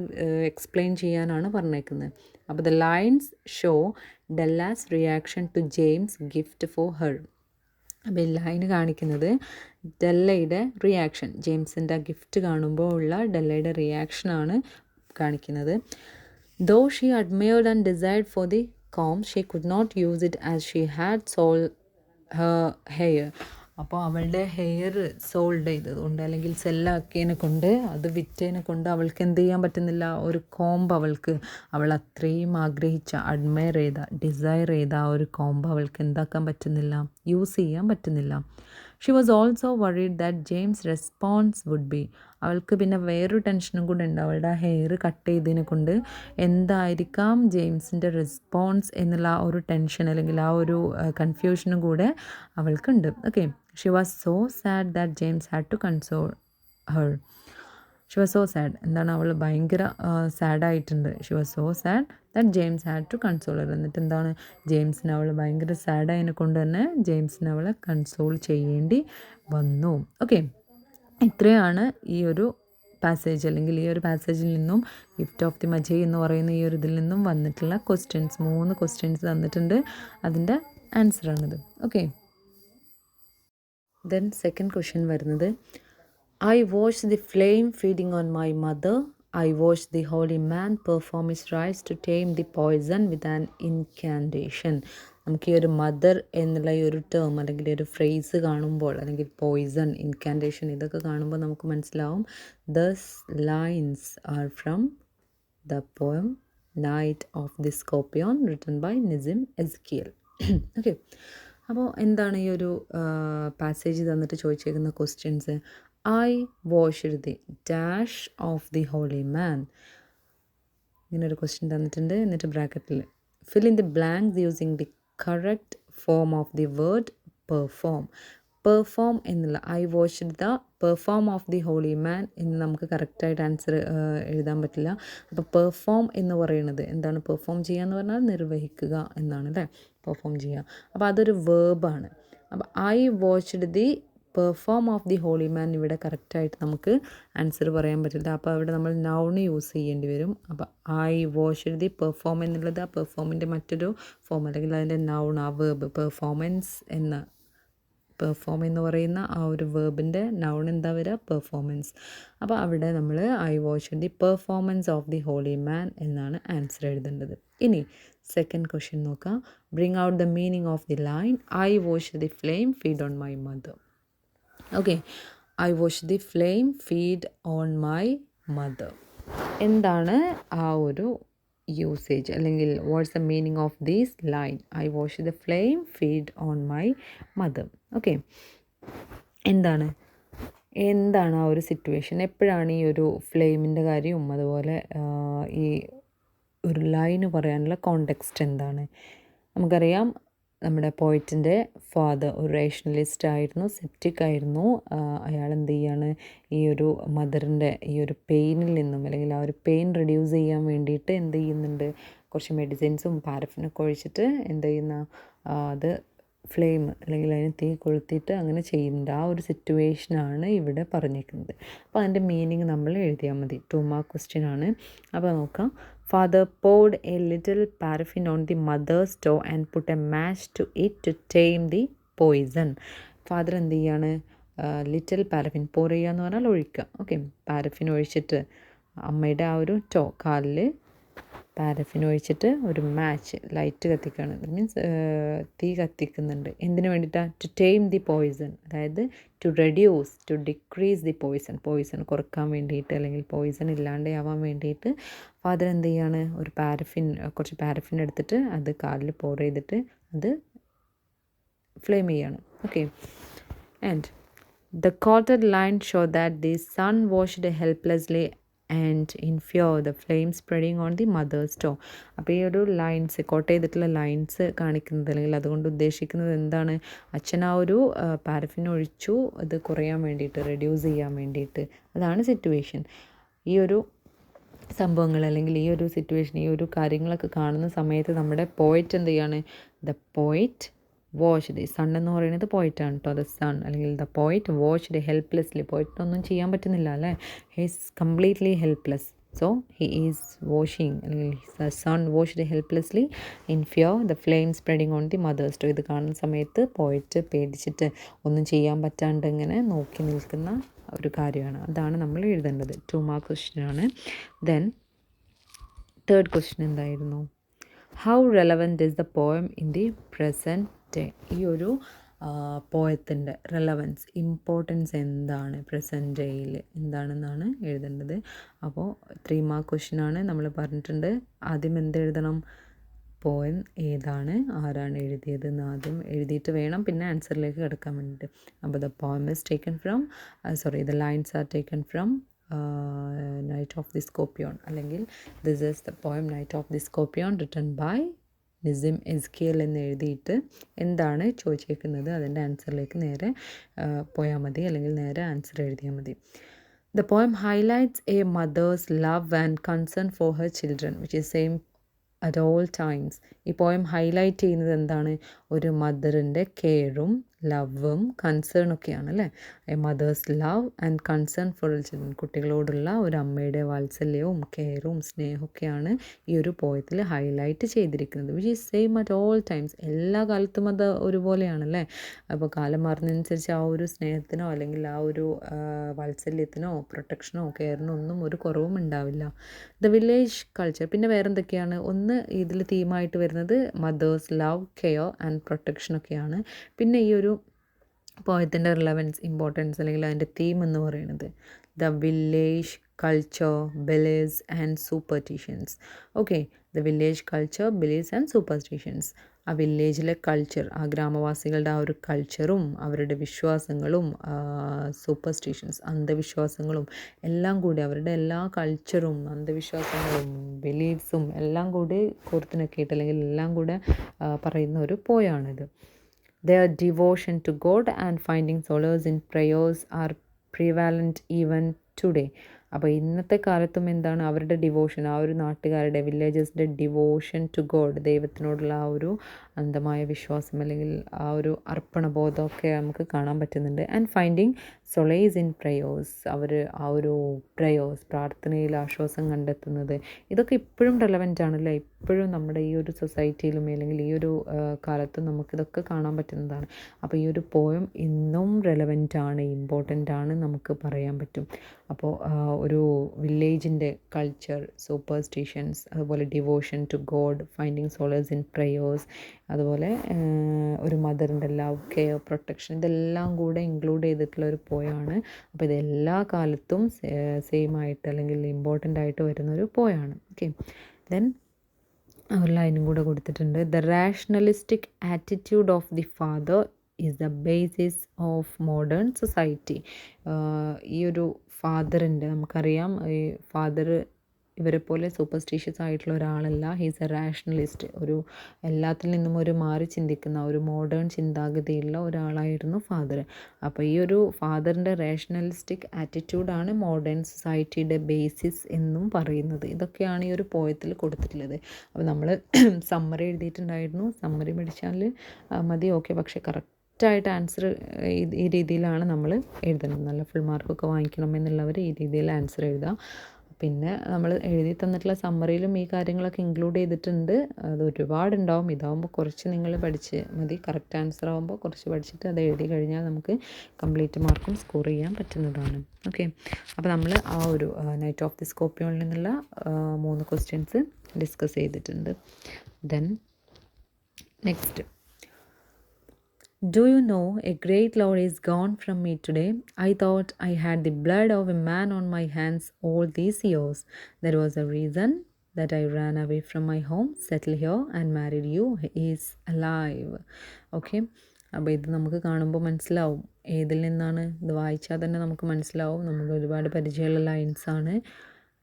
എക്സ്പ്ലെയിൻ ചെയ്യാനാണ് പറഞ്ഞേക്കുന്നത്. അപ്പോൾ the lines show Della's reaction to James gift for her. അപ്പോൾ ഈ ലൈന് കാണിക്കുന്നത് ഡെല്ലയുടെ റിയാക്ഷൻ, ജെയിംസിൻ്റെ ഗിഫ്റ്റ് കാണുമ്പോൾ ഉള്ള ഡെല്ലയുടെ റിയാക്ഷനാണ് കാണിക്കുന്നത്. Though she admired and desired for the comb she could not use it as she had sold her hair. അപ്പോൾ അവളുടെ ഹെയർ സോൾഡ് ചെയ്തതുകൊണ്ട്, അല്ലെങ്കിൽ സെല്ലാക്കിയതിനെ കൊണ്ട്, അത് വിറ്റതിനെ കൊണ്ട് അവൾക്ക് എന്ത് ചെയ്യാൻ പറ്റുന്നില്ല? ഒരു കോംബ് അവൾ അത്രയും ആഗ്രഹിച്ച, അഡ്മയർ ചെയ്ത, ഡിസയർ ചെയ്ത ആ ഒരു കോംബ് അവൾക്ക് എന്താക്കാൻ പറ്റുന്നില്ല? യൂസ് ചെയ്യാൻ പറ്റുന്നില്ല. She was also worried that James response would be. അവൾക്ക് പിന്നെ വേറൊരു ടെൻഷനും കൂടെ ഉണ്ട്. അവളുടെ ഹെയർ കട്ട് ചെയ്തതിനെ കൊണ്ട് എന്തായിരിക്കാം ജെയിംസിൻ്റെ റെസ്പോൺസ് എന്നുള്ള ആ ഒരു ടെൻഷൻ, അല്ലെങ്കിൽ ആ ഒരു കൺഫ്യൂഷനും കൂടെ അവൾക്കുണ്ട്. Okay, she was so sad that James had to console her. She was so sad, എന്താണ്, അവൾ ഭയങ്കര സാഡായിട്ടുണ്ട്. She was so sad that James had to console her. എന്നിട്ട് എന്താണ്, ജെയിംസിന് അവൾ ഭയങ്കര സാഡായതിനെ കൊണ്ട് തന്നെ ജെയിംസിന് അവളെ കൺസോൾ ചെയ്യേണ്ടി വന്നു. ഓക്കെ, ഇത്രയാണ് ഈ ഒരു പാസേജ്, അല്ലെങ്കിൽ ഈ ഒരു പാസേജിൽ നിന്നും ഗിഫ്റ്റ് ഓഫ് ദി മജയ് എന്ന് പറയുന്ന ഈ ഒരു ഇതിൽ നിന്നും വന്നിട്ടുള്ള ക്വസ്റ്റ്യൻസ്, 3 ക്വസ്റ്റ്യൻസ് തന്നിട്ടുണ്ട്. അതിൻ്റെ ആൻസറാണിത്. ഓക്കെ, ദെൻ സെക്കൻഡ് ക്വസ്റ്റ്യൻ വരുന്നത്, I watched the flame feeding on my mother. I watched the holy man perform his rites to tame the poison with an incantation. നമുക്ക് ഈ ഒരു മദർ എന്നുള്ള ഈ ഒരു ടേം, അല്ലെങ്കിൽ ഒരു ഫ്രേസ് കാണുമ്പോൾ, അല്ലെങ്കിൽ പോയിസൺ, ഇൻകാൻറ്റേഷൻ, ഇതൊക്കെ കാണുമ്പോൾ നമുക്ക് മനസ്സിലാവും these lines are from the poem Night of the Scorpion written by Nissim Ezekiel. Okay, അപ്പോൾ എന്താണ് ഈ ഒരു പാസേജ് തന്നിട്ട് ചോദിച്ചേക്കുന്ന questions? I washed the dash of the holy man. ഇങ്ങനൊരു ക്വസ്റ്റ്യൻ തന്നിട്ടുണ്ട്. എന്നിട്ട് ബ്രാക്കറ്റിൽ fill in the blanks using the correct form of the word perform. Perform എന്നുള്ള I washed the perform of the holy മാൻ എന്ന് നമുക്ക് കറക്റ്റായിട്ട് ആൻസർ എഴുതാൻ പറ്റില്ല. അപ്പോൾ പെർഫോം എന്ന് പറയുന്നത് എന്താണ്? പെർഫോം ചെയ്യുക എന്ന് പറഞ്ഞാൽ നിർവഹിക്കുക എന്നാണ് അല്ലേ, പെർഫോം ചെയ്യുക. അപ്പോൾ അതൊരു വേർബാണ്. അപ്പോൾ I watched the perform of the holy man ഇവിടെ കറക്റ്റായിട്ട് നമുക്ക് ആൻസർ പറയാൻ പറ്റില്ല. അപ്പോൾ അവിടെ നമ്മൾ നൗൺ യൂസ് ചെയ്യേണ്ടി വരും. അപ്പോൾ ഐ വാച്ച്ഡ് ദി പെർഫോം എന്നുള്ളത് ആ പെർഫോമിൻ്റെ മറ്റൊരു ഫോം, അല്ലെങ്കിൽ അതിൻ്റെ നൗൺ, ആ വേർബ് പെർഫോമൻസ് എന്ന പെർഫോം എന്ന് പറയുന്ന ആ ഒരു വേർബിൻ്റെ നൗൺ എന്താ വരിക? പെർഫോമൻസ്. അപ്പോൾ അവിടെ നമ്മൾ I watched the performance of the holy man എന്നാണ് ആൻസർ എഴുതേണ്ടത്. ഇനി സെക്കൻഡ് ക്വസ്റ്റ്യൻ നോക്കാം. Bring out the meaning of the line I watched the flame feed on my mother. Okay, I watch the flame feed on my mother. എന്താണ് ആ ഒരു usage, അല്ലെങ്കിൽ what's the meaning of these line? I watch the flame feed on my mother. Okay, എന്താണ് ആ ഒരു situation? എപ്പോഴാണ് ഈ ഒരു ഫ്ലെയിമിൻ്റെ കാര്യവും അതുപോലെ ഈ ഒരു ലൈന് പറയാനുള്ള കോണ്ടെക്സ്റ്റ് എന്താണ്? നമുക്കറിയാം, നമ്മുടെ പോയിറ്റിൻ്റെ ഫാദർ ഒരു റേഷണലിസ്റ്റ് ആയിരുന്നു, സെപ്റ്റിക് ആയിരുന്നു. അയാൾ എന്ത് ചെയ്യാണ്? ഈ ഒരു മദറിൻ്റെ ഈ ഒരു പെയിനിൽ നിന്നും, അല്ലെങ്കിൽ ആ ഒരു പെയിൻ റിഡ്യൂസ് ചെയ്യാൻ വേണ്ടിയിട്ട് എന്ത് ചെയ്യുന്നുണ്ട്? കുറച്ച് മെഡിസിൻസും പാരഫിനൊക്കെ ഒഴിച്ചിട്ട് എന്ത് ചെയ്യുന്ന അത് ഫ്ലെയിം, അല്ലെങ്കിൽ അതിന് തീ കൊളുത്തിയിട്ട് അങ്ങനെ ചെയ്യുന്നുണ്ട്. ആ ഒരു സിറ്റുവേഷനാണ് ഇവിടെ പറഞ്ഞിരിക്കുന്നത്. അപ്പോൾ അതിൻ്റെ മീനിങ് നമ്മൾ എഴുതിയാൽ മതി. 2 മാർക്ക് ക്വസ്റ്റ്യൻ ആണ്. അപ്പോൾ നോക്കാം. Father poured a little paraffin on the mother's stove and put a match to it to tame the poison. Father എന്ത് ചെയ്യാണ്? ലിറ്റിൽ പാരഫിൻ, പോർ ചെയ്യുക എന്ന് പറഞ്ഞാൽ ഒഴിക്കുക. ഓക്കെ, പാരഫിൻ ഒഴിച്ചിട്ട് അമ്മയുടെ ആ ഒരു കാലിൽ പാരഫിൻ ഒഴിച്ചിട്ട് ഒരു മാച്ച്, ലൈറ്റ് കത്തിക്കുകയാണ്. ദറ്റ് മീൻസ് തീ കത്തിക്കുന്നുണ്ട്. എന്തിനു വേണ്ടിയിട്ടാണ്? ടു ടെയിം ദി പോയിസൺ, അതായത് to reduce, to decrease the poison കുറക്കാൻ വേണ്ടിയിട്ട്, അല്ലെങ്കിൽ പോയിസൺ ഇല്ലാണ്ടാവാൻ വേണ്ടിയിട്ട് ഫാദർ എന്ത് ചെയ്യാണ്? ഒരു കുറച്ച് പാരഫിൻ എടുത്തിട്ട് അത് കാലിൽ പോർ ചെയ്തിട്ട് അത് ഫ്ലെയിം ചെയ്യാണ്. Okay, and the quoted line show that the son watched helplessly and in fear the flame spreading on the mother's stove. അപ്പോൾ ഈ ഒരു ലൈൻസ്, കോട്ട് ചെയ്തിട്ടുള്ള ലൈൻസ് കാണിക്കുന്നത്, അല്ലെങ്കിൽ അതുകൊണ്ട് ഉദ്ദേശിക്കുന്നത് എന്താണ്? അച്ഛൻ ആ ഒരു പാരഫിൻ ഒഴിച്ചു അത് കുറയാൻ വേണ്ടിയിട്ട്, റെഡ്യൂസ് ചെയ്യാൻ വേണ്ടിയിട്ട്. അതാണ് സിറ്റുവേഷൻ. ഈ ഒരു സംഭവങ്ങൾ, അല്ലെങ്കിൽ ഈ ഒരു സിറ്റുവേഷൻ, ഈ ഒരു കാര്യങ്ങളൊക്കെ കാണുന്ന സമയത്ത് നമ്മുടെ പോയിറ്റ് എന്ത് ചെയ്യാണ്? ദ പോയിറ്റ് വാച്ച്ഡ്, സൺ എന്ന് പറയുന്നത് പോയിറ്റാണ് കേട്ടോ. ദ സൺ, അല്ലെങ്കിൽ ദ പോയിറ്റ് വാച്ച്ഡ് ഹെൽപ്ലെസ്ലി. പോയിറ്റിനൊന്നും ചെയ്യാൻ പറ്റുന്നില്ല അല്ലേ, he's completely helpless. So he is watching, അല്ലെങ്കിൽ the son watched helplessly in fear the flame spreading on the mother's stove. ഇത് കാണുന്ന സമയത്ത് പോയിറ്റ് പേടിച്ചിട്ട് ഒന്നും ചെയ്യാൻ പറ്റാണ്ട് ഇങ്ങനെ നോക്കി നിൽക്കുന്ന ഒരു കാര്യമാണ്. അതാണ് നമ്മൾ എഴുതേണ്ടത്. 2 മാർക്ക് ക്വസ്റ്റ്യൻ ആണ്. ദെൻ തേർഡ് ക്വസ്റ്റ്യൻ എന്തായിരുന്നു? How relevant is the poem in the present day? ഈ ഒരു പോയത്തിൻ്റെ റെലവൻസ്, ഇമ്പോർട്ടൻസ് എന്താണ് പ്രസൻറ്റ് ഡേയിൽ എന്താണെന്നാണ് എഴുതേണ്ടത്. അപ്പോൾ 3 മാർക്ക് ക്വസ്റ്റ്യൻ ആണ്. നമ്മൾ പറഞ്ഞിട്ടുണ്ട് ആദ്യം എന്തെഴുതണം? പോയം ഏതാണ്, ആരാണ് എഴുതിയത് എന്ന് ആദ്യം എഴുതിയിട്ട് വേണം പിന്നെ ആൻസറിലേക്ക് കിടക്കാൻ വേണ്ടിയിട്ട്. അപ്പോൾ the poem is taken from the lines are taken from Night of the Scorpion, അല്ലെങ്കിൽ this is the poem Night of the Scorpion written by Nissim Ezekiel എന്ന് എഴുതിയിട്ട് എന്താണ് ചോദിച്ചേക്കുന്നത് അതിൻ്റെ ആൻസറിലേക്ക് നേരെ പോയാൽ മതി, അല്ലെങ്കിൽ നേരെ ആൻസർ എഴുതിയാൽ മതി. The poem highlights a mother's love and concern for her children which is same at all times. ഈ പോയം ഹൈലൈറ്റ് ചെയ്യുന്നത് എന്താണ്? ഒരു മദറിൻ്റെ കെയറും ലവും കൺസേണൊക്കെയാണ് അല്ലേ. A mother's love and concern for children, കുട്ടികളോടുള്ള ഒരു അമ്മയുടെ വാത്സല്യവും കെയറും സ്നേഹമൊക്കെയാണ് ഈ ഒരു പോയത്തിൽ ഹൈലൈറ്റ് ചെയ്തിരിക്കുന്നത്. Which is same at all times, എല്ലാ കാലത്തും അത് ഒരുപോലെയാണല്ലേ. അപ്പോൾ കാലം മാറുന്നതനുസരിച്ച് ആ ഒരു സ്നേഹത്തിനോ അല്ലെങ്കിൽ ആ ഒരു വാത്സല്യത്തിനോ പ്രൊട്ടക്ഷനോ കെയറിനോ ഒന്നും ഒരു കുറവും ഉണ്ടാവില്ല. ദ വില്ലേജ് കൾച്ചർ, പിന്നെ വേറെ എന്തൊക്കെയാണ്? ഒന്ന് ഇതിൽ തീമായിട്ട് വരുന്നത് മദേഴ്സ് ലവ്, കെയർ ആൻഡ് പ്രൊട്ടക്ഷനൊക്കെയാണ്. പിന്നെ ഈ ഒരു പോയത്തിൻ്റെ റിലവൻസ്, ഇമ്പോർട്ടൻസ്, അല്ലെങ്കിൽ അതിൻ്റെ തീം എന്ന് പറയുന്നത് the village culture, believes and superstitions. Okay, the village culture, believes and superstitions. ആ വില്ലേജിലെ കൾച്ചർ, ആ ഗ്രാമവാസികളുടെ ആ ഒരു കൾച്ചറും അവരുടെ വിശ്വാസങ്ങളും സൂപ്പർസ്റ്റിഷൻസ്, അന്ധവിശ്വാസങ്ങളും എല്ലാം കൂടി, അവരുടെ എല്ലാ കൾച്ചറും അന്ധവിശ്വാസങ്ങളും ബിലീവ്സും എല്ലാം കൂടി കോർത്തിണക്കിയിട്ട്, അല്ലെങ്കിൽ എല്ലാം കൂടെ പറയുന്ന ഒരു പോയാണിത്. Their devotion to God and finding solace in prayers are prevalent even today. അപ്പോൾ ഇന്നത്തെ കാലത്തും എന്താണ് അവരുടെ ഡിവോഷൻ, ആ ഒരു നാട്ടുകാരുടെ വില്ലേജേഴ്സിൻ്റെ ഡിവോഷൻ ടു ഗോഡ്, ദൈവത്തിനോടുള്ള ആ ഒരു അന്ധമായ വിശ്വാസം അല്ലെങ്കിൽ ആ ഒരു അർപ്പണബോധമൊക്കെ നമുക്ക് കാണാൻ പറ്റുന്നുണ്ട്. ആൻഡ് ഫൈൻഡിങ് സൊളേസ് ഇൻ പ്രേയേഴ്സ്, അവർ ആ ഒരു പ്രേയേഴ്സ്, പ്രാർത്ഥനയിൽ ആശ്വാസം കണ്ടെത്തുന്നത്, ഇതൊക്കെ ഇപ്പോഴും റെലവൻ്റ് ആണല്ലേ. ഇപ്പോഴും നമ്മുടെ ഈ ഒരു സൊസൈറ്റിയിലും അല്ലെങ്കിൽ ഈ ഒരു കാലത്തും നമുക്കിതൊക്കെ കാണാൻ പറ്റുന്നതാണ്. അപ്പോൾ ഈ ഒരു പോയം ഇന്നും റെലവൻ്റ് ആണ്, ഇമ്പോർട്ടൻ്റ് ആണ് നമുക്ക് പറയാൻ പറ്റും. അപ്പോൾ ഒരു വില്ലേജിൻ്റെ കൾച്ചർ, സൂപ്പർസ്റ്റിഷൻസ്, അതുപോലെ devotion to God, finding solace in prayers, അതുപോലെ ഒരു മദറിൻ്റെ ലവ്, കെയർ, പ്രൊട്ടക്ഷൻ, ഇതെല്ലാം കൂടെ ഇൻക്ലൂഡ് ചെയ്തിട്ടുള്ള ഒരു പോയാണ്. അപ്പോൾ ഇത് എല്ലാ കാലത്തും സെയിം ആയിട്ട് അല്ലെങ്കിൽ ഇമ്പോർട്ടൻ്റ് ആയിട്ട് വരുന്നൊരു പോയാണ്. ഓക്കെ, ദെൻ ഒരു ലൈനും കൂടെ കൊടുത്തിട്ടുണ്ട്. The rationalistic attitude of the father is the basis of modern society. ഈ ഒരു ഫാദറിൻ്റെ, നമുക്കറിയാം ഈ ഫാദർ ഇവരെ പോലെ സൂപ്പർസ്റ്റിഷ്യസ് ആയിട്ടുള്ള ഒരാളല്ല. ഹീസ് എ റാഷണലിസ്റ്റ്, ഒരു എല്ലാത്തിൽ നിന്നും ഒരു മാറി ചിന്തിക്കുന്ന ഒരു മോഡേൺ ചിന്താഗതിയുള്ള ഒരാളായിരുന്നു ഫാദർ. അപ്പോൾ ഈ ഒരു ഫാദറിൻ്റെ റേഷണലിസ്റ്റിക് ആറ്റിറ്റ്യൂഡാണ് മോഡേൺ സൊസൈറ്റിയുടെ ബേസിസ് എന്നും പറയുന്നത്. ഇതൊക്കെയാണ് ഈ ഒരു പോയത്തിൽ കൊടുത്തിട്ടുള്ളത്. അപ്പോൾ നമ്മൾ സമ്മറി എഴുതിയിട്ടുണ്ടായിരുന്നു. സമ്മറി പഠിച്ചാൽ മതി, ഓക്കെ. പക്ഷേ കറക്റ്റായിട്ട് ആൻസർ ഈ രീതിയിലാണ് നമ്മൾ എഴുതുന്നത്. നല്ല ഫുൾ മാർക്കൊക്കെ വാങ്ങിക്കണം എന്നുള്ളവർ ഈ രീതിയിൽ ആൻസർ എഴുതാം. പിന്നെ നമ്മൾ എഴുതി തന്നിട്ടുള്ള സമ്മറിയിലും ഈ കാര്യങ്ങളൊക്കെ ഇൻക്ലൂഡ് ചെയ്തിട്ടുണ്ട്. അത് ഒരുപാടുണ്ടാവും. ഇതാവുമ്പോൾ കുറച്ച് നിങ്ങൾ പഠിച്ച് മതി. കറക്റ്റ് ആൻസർ ആകുമ്പോൾ കുറച്ച് പഠിച്ചിട്ട് അത് എഴുതി കഴിഞ്ഞാൽ നമുക്ക് കംപ്ലീറ്റ് മാർക്കും സ്കോർ ചെയ്യാൻ പറ്റുന്നതാണ്. ഓക്കെ, അപ്പോൾ നമ്മൾ ആ ഒരു നൈറ്റ് ഓഫ് ദി സ്കോർപ്പിയോണിൽ നിന്നുള്ള 3 ക്വസ്റ്റ്യൻസ് ഡിസ്കസ് ചെയ്തിട്ടുണ്ട്. Then next, Do you know, a great Lord is gone from me today. I thought I had the blood of a man on my hands all these years. There was a reason that I ran away from my home, settled here and married you. He is alive. Okay, അപ്പോൾ ഇത് നമുക്ക് കാണുമ്പോൾ മനസ്സിലാവും ഏതിൽ നിന്നാണ്. ഇത് വായിച്ചാൽ തന്നെ നമുക്ക് മനസ്സിലാവും. നമുക്ക് ഒരുപാട് പരിചയമുള്ള ലൈൻസാണ്.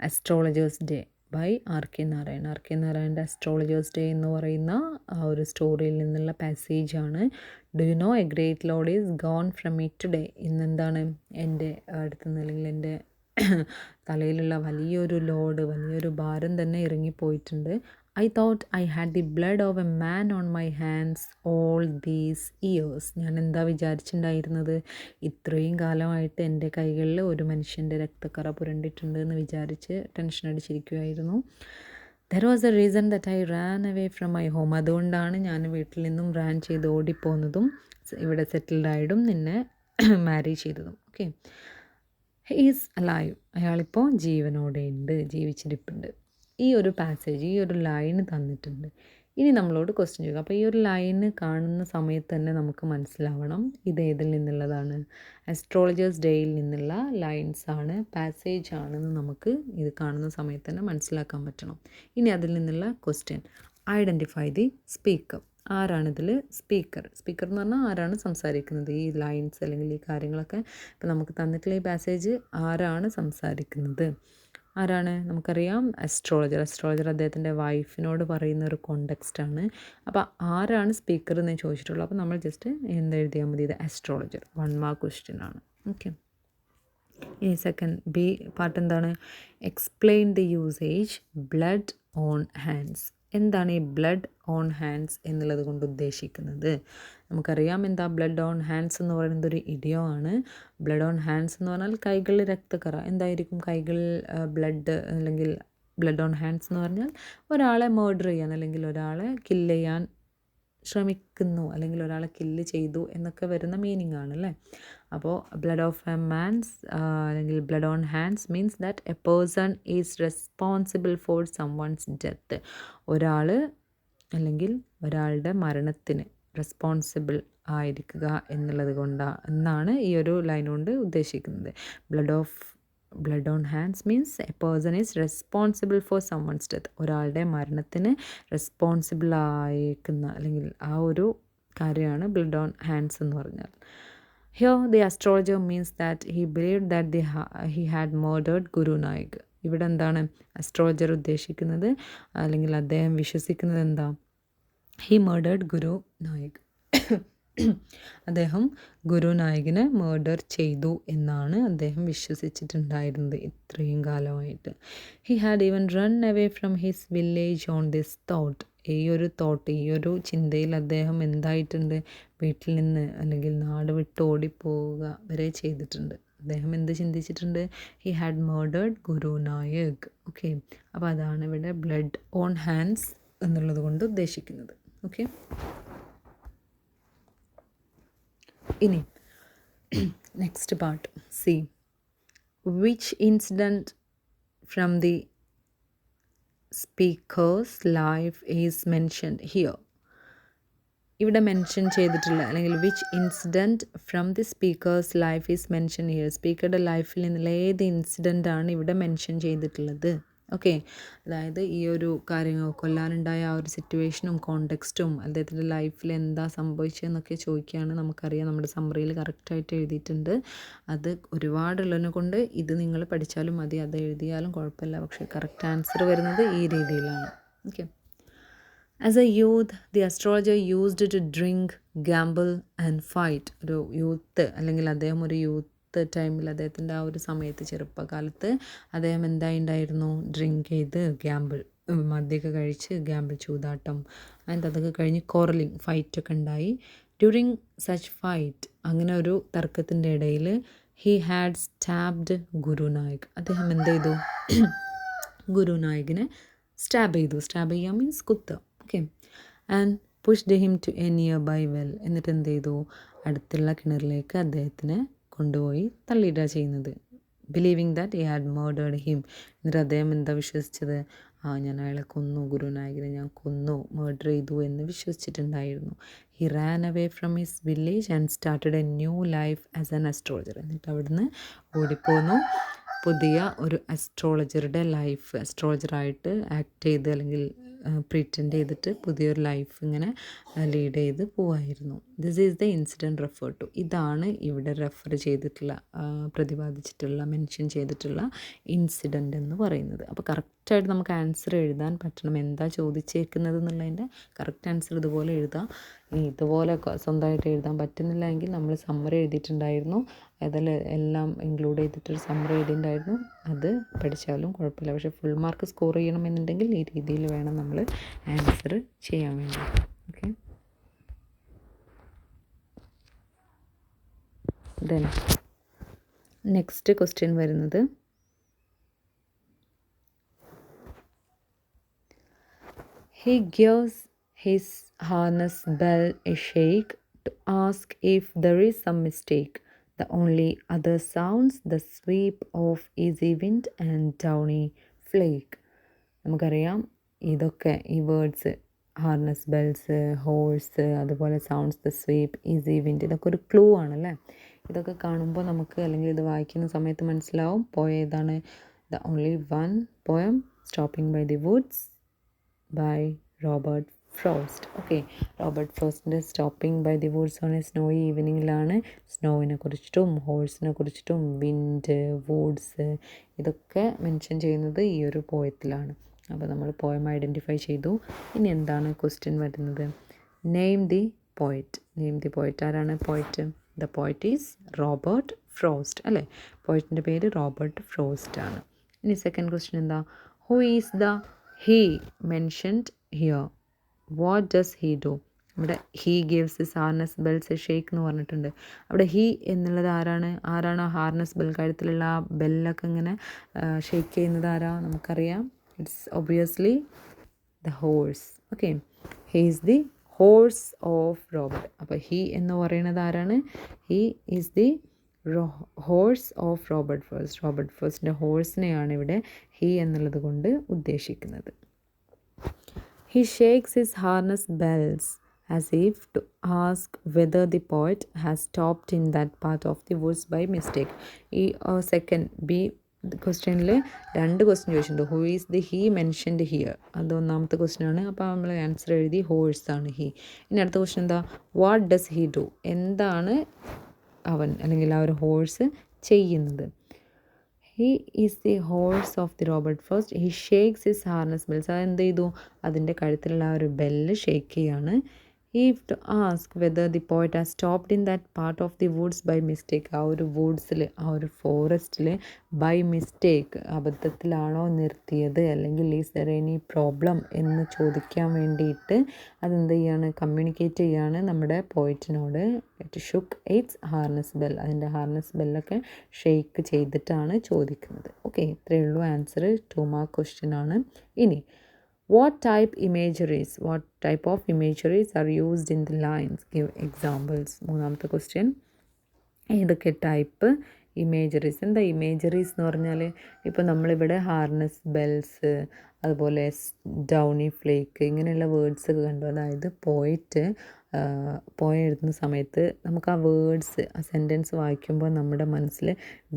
Astrologer's day by R K Narayan. R K നാരായണൻ്റെ അസ്ട്രോളജേഴ്സ് ഡേ എന്ന് പറയുന്ന ആ ഒരു സ്റ്റോറിയിൽ നിന്നുള്ള പാസേജാണ്. Do you know, a great load is gone from me today. ഇന്നെന്താണ് എൻ്റെ അടുത്തുനിന്ന് അല്ലെങ്കിൽ എൻ്റെ തലയിലുള്ള വലിയൊരു ലോഡ്, വലിയൊരു ഭാരം തന്നെ ഇറങ്ങിപ്പോയിട്ടുണ്ട്. I thought I had the blood of a man on my hands all these years. ഞാൻ എന്താ വിചാരിച്ചിട്ടുണ്ടായിരുന്നത്, ഇത്രയും കാലമായിട്ട് എൻ്റെ കൈകളിൽ ഒരു മനുഷ്യൻ്റെ രക്തക്കറ പുരണ്ടിട്ടുണ്ട് എന്ന് വിചാരിച്ച് ടെൻഷൻ അടിച്ചിരിക്കുമായിരുന്നു. There was a reason that I ran away from my home. അതുകൊണ്ടാണ് ഞാൻ വീട്ടിൽ നിന്നും റാൻ ചെയ്ത് ഓടിപ്പോകുന്നതും ഇവിടെ സെറ്റിൽഡ് ആയതും നിന്നെ മാരി ചെയ്തതും. Okay, he is alive. അയാളിപ്പോൾ ജീവനോടെ ഉണ്ട്, ജീവിച്ചിരിപ്പുണ്ട്. ഈ ഒരു പാസേജ്, ഈ ഒരു ലൈന് തന്നിട്ടുണ്ട്. ഇനി നമ്മളോട് ക്വസ്റ്റ്യൻ ചെയ്യുക. അപ്പോൾ ഈ ഒരു ലൈന് കാണുന്ന സമയത്ത് തന്നെ നമുക്ക് മനസ്സിലാവണം ഇത് ഏതിൽ നിന്നുള്ളതാണ്. അസ്ട്രോളജേഴ്സ് ഡേയിൽ നിന്നുള്ള ലൈൻസാണ്, പാസേജ് ആണെന്ന് നമുക്ക് ഇത് കാണുന്ന സമയത്ത് തന്നെ മനസ്സിലാക്കാൻ പറ്റണം. ഇനി അതിൽ നിന്നുള്ള ക്വസ്റ്റ്യൻ, ഐഡൻറ്റിഫൈ ദി സ്പീക്കർ. ആരാണിതിൽ സ്പീക്കർ? സ്പീക്കർ എന്ന് പറഞ്ഞാൽ ആരാണ് സംസാരിക്കുന്നത്, ഈ ലൈൻസ് അല്ലെങ്കിൽ ഈ കാര്യങ്ങളൊക്കെ. ഇപ്പോൾ നമുക്ക് തന്നിട്ടുള്ള ഈ പാസേജ് ആരാണ് സംസാരിക്കുന്നത്, ആരാണ്? നമുക്കറിയാം അസ്ട്രോളജർ അദ്ദേഹത്തിൻ്റെ വൈഫിനോട് പറയുന്ന ഒരു കോണ്ടെക്സ്റ്റാണ്. അപ്പോൾ ആരാണ് സ്പീക്കർ എന്ന് ചോദിച്ചിട്ടുള്ളൂ. അപ്പോൾ നമ്മൾ ജസ്റ്റ് എന്തെഴുതിയാൽ മതി, ഇത് അസ്ട്രോളജർ. 1 മാർക്ക് ക്വസ്റ്റ്യൻ ആണ്. ഓക്കെ, ഇനി സെക്കൻഡ് ബി പാർട്ട് എന്താണ്? Explain the usage blood on hands. എന്താണ് ഈ ബ്ലഡ് ഓൺ ഹാൻഡ്സ് എന്നുള്ളത് കൊണ്ട് ഉദ്ദേശിക്കുന്നത്? നമുക്കറിയാം എന്താ ബ്ലഡ് ഓൺ ഹാൻഡ്സ് എന്ന് പറയുന്നത് ഒരു ഇഡിയോ ആണ്. ബ്ലഡ് ഓൺ ഹാൻഡ്സ് എന്ന് പറഞ്ഞാൽ കൈകളിൽ രക്തക്കറ. എന്തായിരിക്കും കൈകളിൽ ബ്ലഡ് അല്ലെങ്കിൽ ബ്ലഡ് ഓൺ ഹാൻഡ്സ് എന്ന് പറഞ്ഞാൽ ഒരാളെ മർഡർ ചെയ്യാൻ അല്ലെങ്കിൽ ഒരാളെ കില്ല് ചെയ്യാൻ ശ്രമിക്കുന്നു അല്ലെങ്കിൽ ഒരാളെ കില്ല് ചെയ്തു എന്നൊക്കെ വരുന്ന മീനിങ് ആണല്ലേ. അപ്പോൾ ബ്ലഡ് ഓഫ് എ മാൻസ് അല്ലെങ്കിൽ blood on hands means that A person is responsible for someone's death. ഒരാൾ അല്ലെങ്കിൽ ഒരാളുടെ മരണത്തിന് റെസ്പോൺസിബിൾ ആയിരിക്കുക എന്നുള്ളത് എന്നാണ് ഈ ഒരു ലൈൻ കൊണ്ട് ഉദ്ദേശിക്കുന്നത്. Blood on hands means A person is responsible for someone's death. ഒരാളുടെ മരണത്തിന് റെസ്പോൺസിബിൾ ആയിരിക്കുന്ന അല്ലെങ്കിൽ ആ ഒരു കാര്യമാണ് ബ്ലഡ് ഓൺ ഹാൻഡ്സ് എന്ന് പറഞ്ഞാൽ. Here the astrologer means that he believed that he had murdered Guru Nayak. ഇവിടെ എന്താണ് അസ്ട്രോളജർ ഉദ്ദേശിക്കുന്നത് അല്ലെങ്കിൽ അദ്ദേഹം വിശ്വസിക്കുന്നത് എന്താ? He murdered Guru Nayak. അദ്ദേഹം ഗുരുനായകിനെ മേർഡർ ചെയ്തു എന്നാണ് അദ്ദേഹം വിശ്വസിച്ചിട്ടുണ്ടായിരുന്നത് ഇത്രയും കാലമായിട്ട്. He had even run away from his village on this thought. ഈ ഒരു ചിന്തയിൽ അദ്ദേഹം എന്തായിട്ടുണ്ട്, വീട്ടിൽ നിന്ന് അല്ലെങ്കിൽ നാട് വിട്ട് ഓടിപ്പോവുക വരെ ചെയ്തിട്ടുണ്ട്. അദ്ദേഹം എന്ത് ചിന്തിച്ചിട്ടുണ്ട്? He had murdered Guru Nayak. Okay, അപ്പോൾ അതാണ് ഇവിടെ ബ്ലഡ് ഓൺ ഹാൻഡ്സ് എന്നുള്ളത് കൊണ്ട് ഉദ്ദേശിക്കുന്നത്. ഓക്കെ, ഇനി next part C. Which incident from the speakers life is mentioned here. ഇവിടെ മെൻഷൻ ചെയ്തിട്ടുള്ള അല്ലെങ്കിൽ which incident from the speakers life is mention here. സ്പീക്കറുടെ ലൈഫിൽ നിന്നുള്ള ഏത് ഇൻസിഡൻ്റാണ് ഇവിടെ മെൻഷൻ ചെയ്തിട്ടുള്ളത്? ഓക്കെ, അതായത് ഈ ഒരു കാര്യങ്ങൾ കൊല്ലാനുണ്ടായ ആ ഒരു സിറ്റുവേഷനും കോണ്ടെക്സ്റ്റും അദ്ദേഹത്തിൻ്റെ ലൈഫിൽ എന്താ സംഭവിച്ചതെന്നൊക്കെ ചോദിക്കുകയാണ്. നമുക്കറിയാം നമ്മുടെ സമ്മറിയിൽ കറക്റ്റായിട്ട് എഴുതിയിട്ടുണ്ട്. അത് ഒരുപാടുള്ളതിനെ കൊണ്ട് ഇത് നിങ്ങൾ പഠിച്ചാലും മതി, അത് എഴുതിയാലും കുഴപ്പമില്ല. പക്ഷേ കറക്റ്റ് ആൻസർ വരുന്നത് ഈ രീതിയിലാണ്. Okay, as a youth the astrologer used to drink, gamble and fight. ഒരു യൂത്ത് അല്ലെങ്കിൽ അദ്ദേഹം ഒരു യൂത്ത് ടൈമിൽ അദ്ദേഹത്തിൻ്റെ ആ ഒരു സമയത്ത് ചെറുപ്പകാലത്ത് അദ്ദേഹം എന്തായിട്ടുണ്ടായിരുന്നു, ഡ്രിങ്ക് ചെയ്ത് ഗാമ്പിൾ മദ്യമൊക്കെ കഴിച്ച് ഗാമ്പിൾ ചൂതാട്ടം ആൻഡ് അതൊക്കെ കഴിഞ്ഞ് കോറലിംഗ് ഫൈറ്റൊക്കെ ഉണ്ടായി. ഡ്യൂറിങ് സച്ച് ഫൈറ്റ് അങ്ങനെ ഒരു തർക്കത്തിൻ്റെ ഇടയിൽ ഹി ഹാഡ് സ്റ്റാബ്ഡ് ഗുരുനായക്. അദ്ദേഹം എന്ത് ചെയ്തു? ഗുരുനായകിനെ സ്റ്റാബ് ചെയ്തു. സ്റ്റാബ് ചെയ്യുക മീൻസ് കുത്തുക. Okay, and pushed him to a nearby well. എന്നിട്ട് എന്ത് ചെയ്തു? അടുത്തുള്ള കിണറിലേക്ക് അദ്ദേഹത്തിനെ കൊണ്ടുപോയി തള്ളിയിടുക ചെയ്യുന്നത്. Believing that he had murdered him. എന്നിട്ട് അദ്ദേഹം എന്താ വിശ്വസിച്ചത്? ഞാൻ അയാളെ കൊന്നു, ഗുരുനായകനെ ഞാൻ കൊന്നു, മേർഡർ ചെയ്തു എന്ന് വിശ്വസിച്ചിട്ടുണ്ടായിരുന്നു. He ran away from his village and started a new life as an astrologer. എന്നിട്ട് അവിടുന്ന് ഓടിപ്പോന്നു, പുതിയ ഒരു അസ്ട്രോളജറായിട്ട് ആക്ട് ചെയ്ത് അല്ലെങ്കിൽ പ്രിറ്റൻഡ് ചെയ്തിട്ട് പുതിയൊരു ലൈഫ് ഇങ്ങനെ ലീഡ് ചെയ്ത് പോവായിരുന്നു. This is the incident refer to. ഇതാണ് ഇവിടെ റെഫർ ചെയ്തിട്ടുള്ള പ്രതിപാദിച്ചിട്ടുള്ള മെൻഷൻ ചെയ്തിട്ടുള്ള ഇൻസിഡൻ്റ് എന്ന് പറയുന്നത്. അപ്പോൾ കറക്റ്റായിട്ട് നമുക്ക് ആൻസർ എഴുതാൻ പറ്റണം. എന്താ ചോദിച്ചേക്കുന്നത് എന്നുള്ളതിൻ്റെ കറക്റ്റ് ആൻസർ ഇതുപോലെ എഴുതാം. ഇനി ഇതുപോലെ സ്വന്തമായിട്ട് എഴുതാൻ പറ്റുന്നില്ല എങ്കിൽ നമ്മൾ സമ്മറി എഴുതിയിട്ടുണ്ടായിരുന്നു, അതിൽ എല്ലാം ഇൻക്ലൂഡ് ചെയ്തിട്ടൊരു സമ്മറി എഴുതിയിട്ടുണ്ടായിരുന്നു. അത് പഠിച്ചാലും കുഴപ്പമില്ല. പക്ഷേ ഫുൾ മാർക്ക് സ്കോർ ചെയ്യണമെന്നുണ്ടെങ്കിൽ ഈ രീതിയിൽ വേണം നമ്മൾ ആൻസർ ചെയ്യാൻ വേണ്ടി. ഓക്കെ, ദെൻ നെക്സ്റ്റ് ക്വസ്റ്റ്യൻ വരുന്നത് he gives his harness bell a shake to ask if there is some mistake. The only other sounds the sweep of easy wind and downy flake. നമുക്കറിയാം ഇതൊക്കെ ഈ words harness, bells, horse, അതുപോലെ sounds, the sweep, easy wind, ഇതൊക്കെ ഒരു clue ആണല്ലേ. ഇതൊക്കെ കാണുമ്പോൾ നമുക്ക് അല്ലെങ്കിൽ ഇത് വായിക്കുന്ന സമയത്ത് മനസ്സിലാവും പോയം ഏതാണ്. The only one poem Stopping by the Woods by Robert Frost. Okay, Robert ഫ്രോസ്റ്റിൻ്റെ Stopping by the Woods on a snowy ഈവനിങ്ങിലാണ് സ്നോവിനെ കുറിച്ചിട്ടും ഹോഴ്സിനെ കുറിച്ചിട്ടും വിൻഡ്, വുഡ്സ് ഇതൊക്കെ മെൻഷൻ ചെയ്യുന്നത് ഈ ഒരു പോയത്തിലാണ്. അപ്പോൾ നമ്മൾ പോയം ഐഡൻറ്റിഫൈ ചെയ്തു. ഇനി എന്താണ് ക്വസ്റ്റ്യൻ വരുന്നത്? Name the poet. Name the poet. ആരാണ് poet? The poet is Robert Frost അല്ലേ. പോയറ്റിൻ്റെ പേര് റോബർട്ട് ഫ്രോസ്റ്റ് ആണ്. ഇനി സെക്കൻഡ് ക്വസ്റ്റ്യൻ എന്താ? Who is the he mentioned here? What does he do? ഇവിടെ he gives his harness bells a shake എന്ന് പറഞ്ഞിട്ടുണ്ട്. അവിടെ ഹീ എന്നുള്ളത് ആരാണ് ആ ഹാർനസ് ബെൽ, കഴുത്തിലുള്ള ആ ബെല്ലൊക്കെ ഇങ്ങനെ ഷേക്ക് ചെയ്യുന്നത് ആരാ? നമുക്കറിയാം, it's obviously the horse. Okay, he is the horse of Robert. അപ്പോൾ ഹീ എന്ന് പറയുന്നത് ആരാണ്? He is the horse of Robert Frost. റോബർട്ട് ഫസ്റ്റിൻ്റെ ഹോഴ്സിനെയാണ് ഇവിടെ ഹീ എന്നുള്ളത് കൊണ്ട് ഉദ്ദേശിക്കുന്നത്. He shakes his harness bells as if to ask whether the poet has stopped in that part of the woods by mistake. ഈ സെക്കൻഡ് ബി ക്വസ്റ്റ്യനിൽ രണ്ട് ക്വസ്റ്റ്യൻ ചോദിച്ചിട്ടുണ്ട്. Who is the he mentioned here, അത് ഒന്നാമത്തെ question ആണ്. അപ്പോൾ നമ്മൾ answer എഴുതി ഹോഴ്സ് ആണ് ഹീ. ഇനി അടുത്ത ക്വസ്റ്റ്യൻ എന്താ? What does he do? എന്താണ് അവൻ അല്ലെങ്കിൽ ആ ഒരു ഹോഴ്സ് ചെയ്യുന്നത്? He is the horse of the Robert first. He shakes his harness bells. അത് എന്ത് ചെയ്തു? അതിൻ്റെ കഴുത്തിലുള്ള ആ ഒരു ബെല്ല് ഷേക്ക് ചെയ്യാണ്. if to ask whether the poet has stopped in that part of the woods by mistake, ആ ഒരു വൂഡ്സിൽ, ആ ഒരു ഫോറസ്റ്റിൽ ബൈ മിസ്റ്റേക്ക് അബദ്ധത്തിലാണോ നിർത്തിയത്, അല്ലെങ്കിൽ ഈസ് ദർ എനി പ്രോബ്ലം എന്ന് ചോദിക്കാൻ വേണ്ടിയിട്ട് അതെന്ത് ചെയ്യാണ്, കമ്മ്യൂണിക്കേറ്റ് ചെയ്യാണ് നമ്മുടെ പോയിറ്റിനോട്. It shook its harness bell, അതിൻ്റെ ഹാർനസ് ബെല്ലൊക്കെ ഷെയ്ക്ക് ചെയ്തിട്ടാണ് ചോദിക്കുന്നത്. ഓക്കെ, ഇത്രയേ ഉള്ളൂ ആൻസർ. 2 മാർക്ക് ക്വസ്റ്റ്യൻ ആണ്. ഇനി what type of imageries are used in the lines? Give examples. മൂന്നാമത്തെ ക്വസ്റ്റ്യൻ, ഏതൊക്കെ ടൈപ്പ് ഇമേജറീസ്? എന്താ ഇമേജറീസ് എന്ന് പറഞ്ഞാൽ, ഇപ്പോൾ നമ്മളിവിടെ ഹാർനസ് ബെൽസ്, അതുപോലെ ഡൗണി ഫ്ലേക്ക്, ഇങ്ങനെയുള്ള വേർഡ്സൊക്കെ കണ്ടു. അതായത് പോയം എഴുതുന്ന സമയത്ത് നമുക്ക് ആ വേർഡ്സ്, ആ സെൻറ്റൻസ് വായിക്കുമ്പോൾ നമ്മുടെ മനസ്സിൽ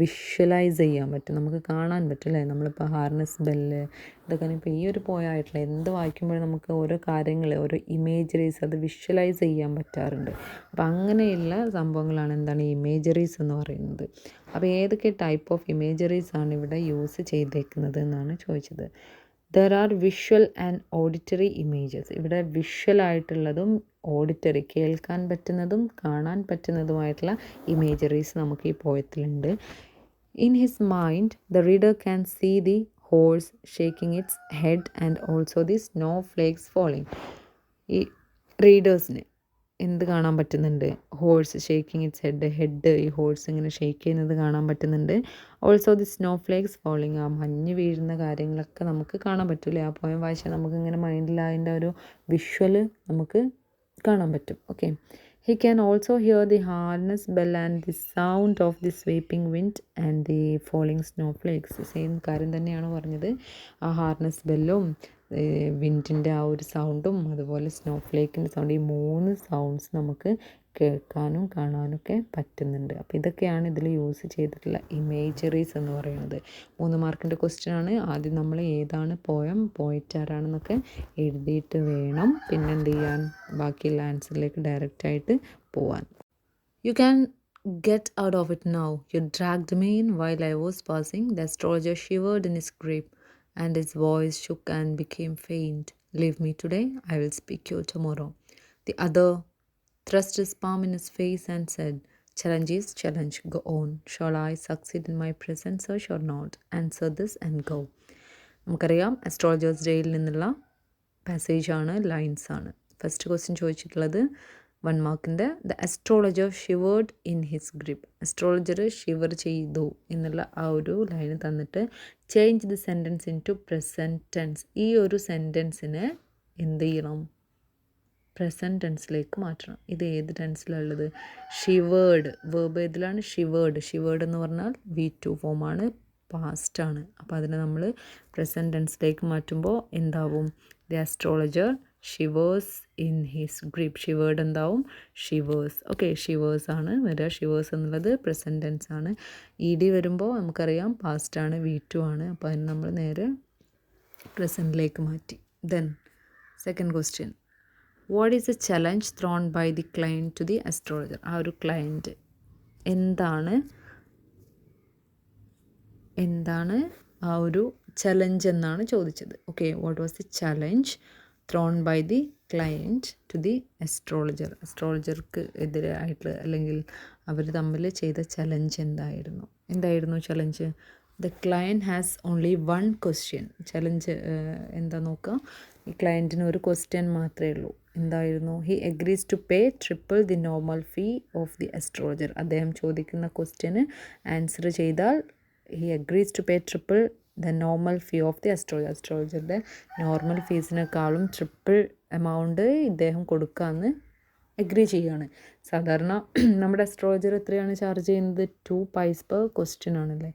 വിഷ്വലൈസ് ചെയ്യാൻ പറ്റും, നമുക്ക് കാണാൻ പറ്റും അല്ലേ. നമ്മളിപ്പോൾ ഹാർനസ് ബെല്ല് ഇതൊക്കെ ഇപ്പോൾ ഈ ഒരു പോയമായിട്ടുള്ള എന്ത് വായിക്കുമ്പോഴും നമുക്ക് ഓരോ കാര്യങ്ങൾ, ഓരോ ഇമേജറീസ് അത് വിഷ്വലൈസ് ചെയ്യാൻ പറ്റാറുണ്ട്. അപ്പോൾ അങ്ങനെയുള്ള സംഭവങ്ങളാണ് എന്താണ് ഈ ഇമേജറീസ് എന്ന് പറയുന്നത്. അപ്പോൾ ഏതൊക്കെ ടൈപ്പ് ഓഫ് ഇമേജറീസ് ആണ് ഇവിടെ യൂസ് ചെയ്തേക്കുന്നത് എന്നാണ് ചോദിച്ചത്. There are visual and auditory images. ഇവിടെ വിഷ്വൽ ആയിട്ടുള്ളതും ഓഡിറ്ററി, കേൾക്കാൻ പറ്റുന്നതും കാണാൻ പറ്റുന്നതുമായിട്ടുള്ള ഇമേജറീസ് നമുക്ക് ഈ പോയത്തിലുണ്ട്. In his mind the reader can see the horse shaking its head and also the snowflakes falling. ഈ റീഡേഴ്സിന് എന്ത് കാണാൻ പറ്റുന്നുണ്ട്? ഹോഴ്സ് ഷേക്കിംഗ് ഇറ്റ്സ് ഹെഡ്, ഈ ഹോഴ്സ് ഇങ്ങനെ ഷേക്ക് ചെയ്യുന്നത് കാണാൻ പറ്റുന്നുണ്ട്. Also the snowflakes falling, ആ മഞ്ഞ് വീഴുന്ന കാര്യങ്ങളൊക്കെ നമുക്ക് കാണാൻ പറ്റില്ലേ. ആ പോയം വായിച്ചാൽ നമുക്കിങ്ങനെ മൈൻഡിൽ അതിൻ്റെ ഒരു വിഷ്വൽ നമുക്ക് കാണാൻ പറ്റും. Okay, he can also here the harness bell and the sound of the sweeping wind and the falling snow flakes. Same കാര്യം തന്നെയാണ് പറഞ്ഞത്. ആ ഹാർനസ് ബെല്ലും വിൻഡിൻ്റെ ആ ഒരു സൗണ്ടും അതുപോലെ സ്നോ ഫ്ലേക്കിൻ്റെ സൗണ്ട്, ഈ 3 സൗണ്ട്സ് നമുക്ക് കേൾക്കാനും കാണാനൊക്കെ പറ്റുന്നുണ്ട്. അപ്പോൾ ഇതൊക്കെയാണ് ഇതിൽ യൂസ് ചെയ്തിട്ടുള്ള ഇമേജറീസ് എന്ന് പറയുന്നത്. 3 മാർക്കിൻ്റെ ക്വസ്റ്റ്യൻ ആണ്. ആദ്യം നമ്മൾ ഏതാണ് പോയം, പോയിറ്റ് ആരാണെന്നൊക്കെ എഴുതിയിട്ട് വേണം പിന്നെ എന്ത് ചെയ്യാൻ, ബാക്കിയുള്ള ആൻസറിലേക്ക് ഡയറക്റ്റായിട്ട് പോവാൻ. You can get out of it now. You dragged me in while I was passing. The astrologer shivered in his grip, and his voice shook and became faint. Leave me today, I will speak you tomorrow. The other thrust his palm in his face and said, challenge is challenge, go on. Shall I succeed in my present search or not? Answer this and go. നമുക്കറിയാം astrologer's ഡേയിൽ നിന്നുള്ള പാസേജാണ്, lines ആണ്. First question ചോദിച്ചിട്ടുള്ളത് 1 മാർക്കിൻ്റെ, the astrologer shivered in his grip. Astrologer shiver ചെയ്തു എന്നുള്ള ആ ഒരു ലൈന് തന്നിട്ട് change the sentence into present tense. ഈ ഒരു സെൻറ്റൻസിനെ എന്ത് ചെയ്യണം, പ്രസൻറ്റ് ടെൻസിലേക്ക് മാറ്റണം. ഇത് ഏത് ടെൻസിലുള്ളത്? ഷിവേർഡ്, വേർബ് ഏതിലാണ്? ഷിവേർഡ് എന്ന് പറഞ്ഞാൽ V2 ഫോമാണ്, പാസ്റ്റാണ്. അപ്പോൾ അതിനെ നമ്മൾ പ്രസൻറ്റ് ടെൻസിലേക്ക് മാറ്റുമ്പോൾ എന്താവും? The astrologer shivers in his grip. Shivered എന്താവും? ഷിവേഴ്സ്. ഓക്കെ, ഷിവേഴ്സ് ആണ് വരിക. ഷിവേഴ്സ് എന്നുള്ളത് പ്രസൻറ്റ് ടെൻസ് ആണ്. ED വരുമ്പോൾ നമുക്കറിയാം പാസ്റ്റാണ്, V2 ആണ്. അപ്പോൾ അതിന് നമ്മൾ നേരെ പ്രസൻറ്റിലേക്ക് മാറ്റി. Then second question, what is a challenge thrown by the client to the astrologer. ആ ഒരു ക്ലയൻറ്റ് എന്താണ് ആ ഒരു ചലഞ്ച് എന്നാണ് ചോദിച്ചത്. Okay, what was the challenge thrown by the client to the astrologer. അസ്ട്രോളജർക്ക് എതിരായിട്ട് അല്ലെങ്കിൽ അവർ തമ്മിൽ ചെയ്ത ചലഞ്ച് എന്തായിരുന്നു challenge? The client has only 1 question. Challenge എന്താ നോക്കുക, ഈ ക്ലയൻറ്റിന് ഒരു ക്വസ്റ്റ്യൻ മാത്രമേ ഉള്ളൂ. എന്തായിരുന്നു? He agrees to pay triple the normal fee of the astrologer. അദ്ദേഹം ചോദിക്കുന്ന ക്വസ്റ്റ്യന് ആൻസർ ചെയ്താൽ he agrees to pay triple the normal fee of the astrologer. അസ്ട്രോളജറുടെ നോർമൽ ഫീസിനേക്കാളും ട്രിപ്പിൾ എമൗണ്ട് ഇദ്ദേഹം കൊടുക്കാമെന്ന് അഗ്രി ചെയ്യുകയാണ്. സാധാരണ നമ്മുടെ അസ്ട്രോളജർ എത്രയാണ് ചാർജ് ചെയ്യുന്നത്? 2 പൈസ പെർ ക്വസ്റ്റ്യൻ ആണല്ലേ,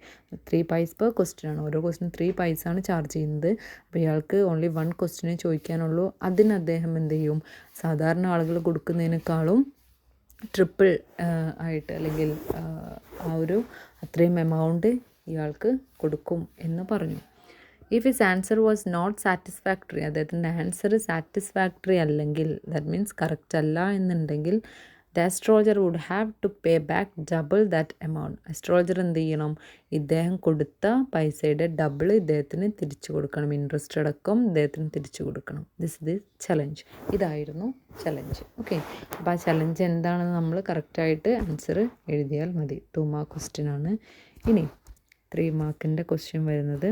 3 പൈസ പെർ ക്വസ്റ്റ്യൻ ആണ്. ഓരോ ക്വസ്റ്റ്യൻ 3 പൈസ ആണ് ചാർജ് ചെയ്യുന്നത്. അപ്പോൾ ഇയാൾക്ക് ഓൺലി 1 ക്വസ്റ്റ്യനെ ചോദിക്കാനുള്ളൂ. അതിന് അദ്ദേഹം എന്ത് ചെയ്യും? സാധാരണ ആളുകൾ കൊടുക്കുന്നതിനേക്കാളും ട്രിപ്പിൾ ആയിട്ട് അല്ലെങ്കിൽ ആ ഒരു അത്രയും എമൗണ്ട് ഇയാൾക്ക് കൊടുക്കും എന്ന് പറഞ്ഞു. If his answer was not satisfactory, അദ്ദേഹത്തിൻ്റെ ആൻസർ സാറ്റിസ്ഫാക്ടറി അല്ലെങ്കിൽ, ദാറ്റ് മീൻസ് കറക്റ്റ് അല്ല എന്നുണ്ടെങ്കിൽ the astrologer would have to pay back double that amount. Astrologer എന്ത് ചെയ്യണം? ഇദ്ദേഹം കൊടുത്ത പൈസയുടെ ഡബിൾ ഇദ്ദേഹത്തിന് തിരിച്ചു കൊടുക്കണം. ഇൻട്രസ്റ്റ് അടക്കം ഇദ്ദേഹത്തിന് തിരിച്ചു കൊടുക്കണം. This the challenge. ഇതായിരുന്നു ചലഞ്ച്. ഓക്കെ, അപ്പോൾ ആ ചലഞ്ച് എന്താണെന്ന് നമ്മൾ കറക്റ്റായിട്ട് ആൻസർ എഴുതിയാൽ മതി. 2 മാർക്ക് ക്വസ്റ്റ്യൻ ആണ്. ഇനി 3 മാർക്കിൻ്റെ ക്വസ്റ്റ്യൻ വരുന്നത്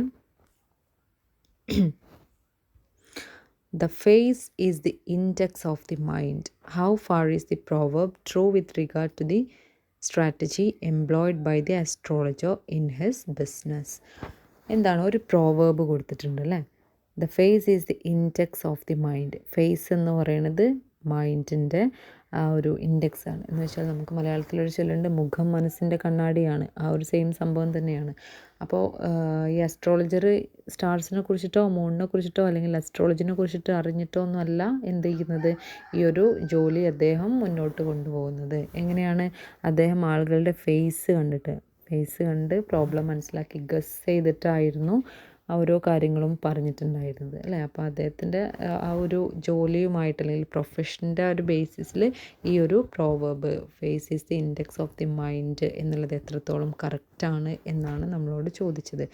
The face is the index of the mind. How far is the proverb true with regard to the strategy employed by the astrologer in his business? എന്താണ് ഒരു പ്രോവേർബ് കൊടുത്തിട്ടുണ്ട് അല്ലേ? The face is the index of the mind. Face എന്ന് പറയുന്നത് മൈൻഡിൻ്റെ ആ ഒരു index ആണ്. എന്ന് വെച്ചാൽ നമുക്ക് മലയാളത്തിലൊരു ചൊല്ലുണ്ട്, മുഖം മനസ്സിൻ്റെ കണ്ണാടിയാണ്. ആ ഒരു സെയിം സംഭവം തന്നെയാണ്. അപ്പോൾ ഈ അസ്ട്രോളജർ സ്റ്റാർസിനെ കുറിച്ചിട്ടോ മൂണിനെ കുറിച്ചിട്ടോ അല്ലെങ്കിൽ അസ്ട്രോളജിനെ കുറിച്ചിട്ടോ അറിഞ്ഞിട്ടോ ഒന്നുമല്ല എന്ത് ചെയ്യുന്നത്, ഈ ഒരു ജോലി അദ്ദേഹം മുന്നോട്ട് കൊണ്ടുപോകുന്നത്. എങ്ങനെയാണ്? അദ്ദേഹം ആളുകളുടെ ഫേസ് കണ്ട് പ്രോബ്ലം മനസ്സിലാക്കി ഗസ് ചെയ്തിട്ടായിരുന്നു ഓരോ കാര്യങ്ങളും പറഞ്ഞിട്ടുണ്ടായിരുന്നത് അല്ലേ? അപ്പോൾ അദ്ദേഹത്തിൻ്റെ ആ ഒരു ജോലിയുമായിട്ട് അല്ലെങ്കിൽ പ്രൊഫഷൻ്റെ ഒരു ബേസിസിൽ ഈ ഒരു proverb face is the index of the mind എന്നുള്ളത് എത്രത്തോളം കറക്റ്റാണ് എന്നാണ് നമ്മളോട് ചോദിച്ചത്.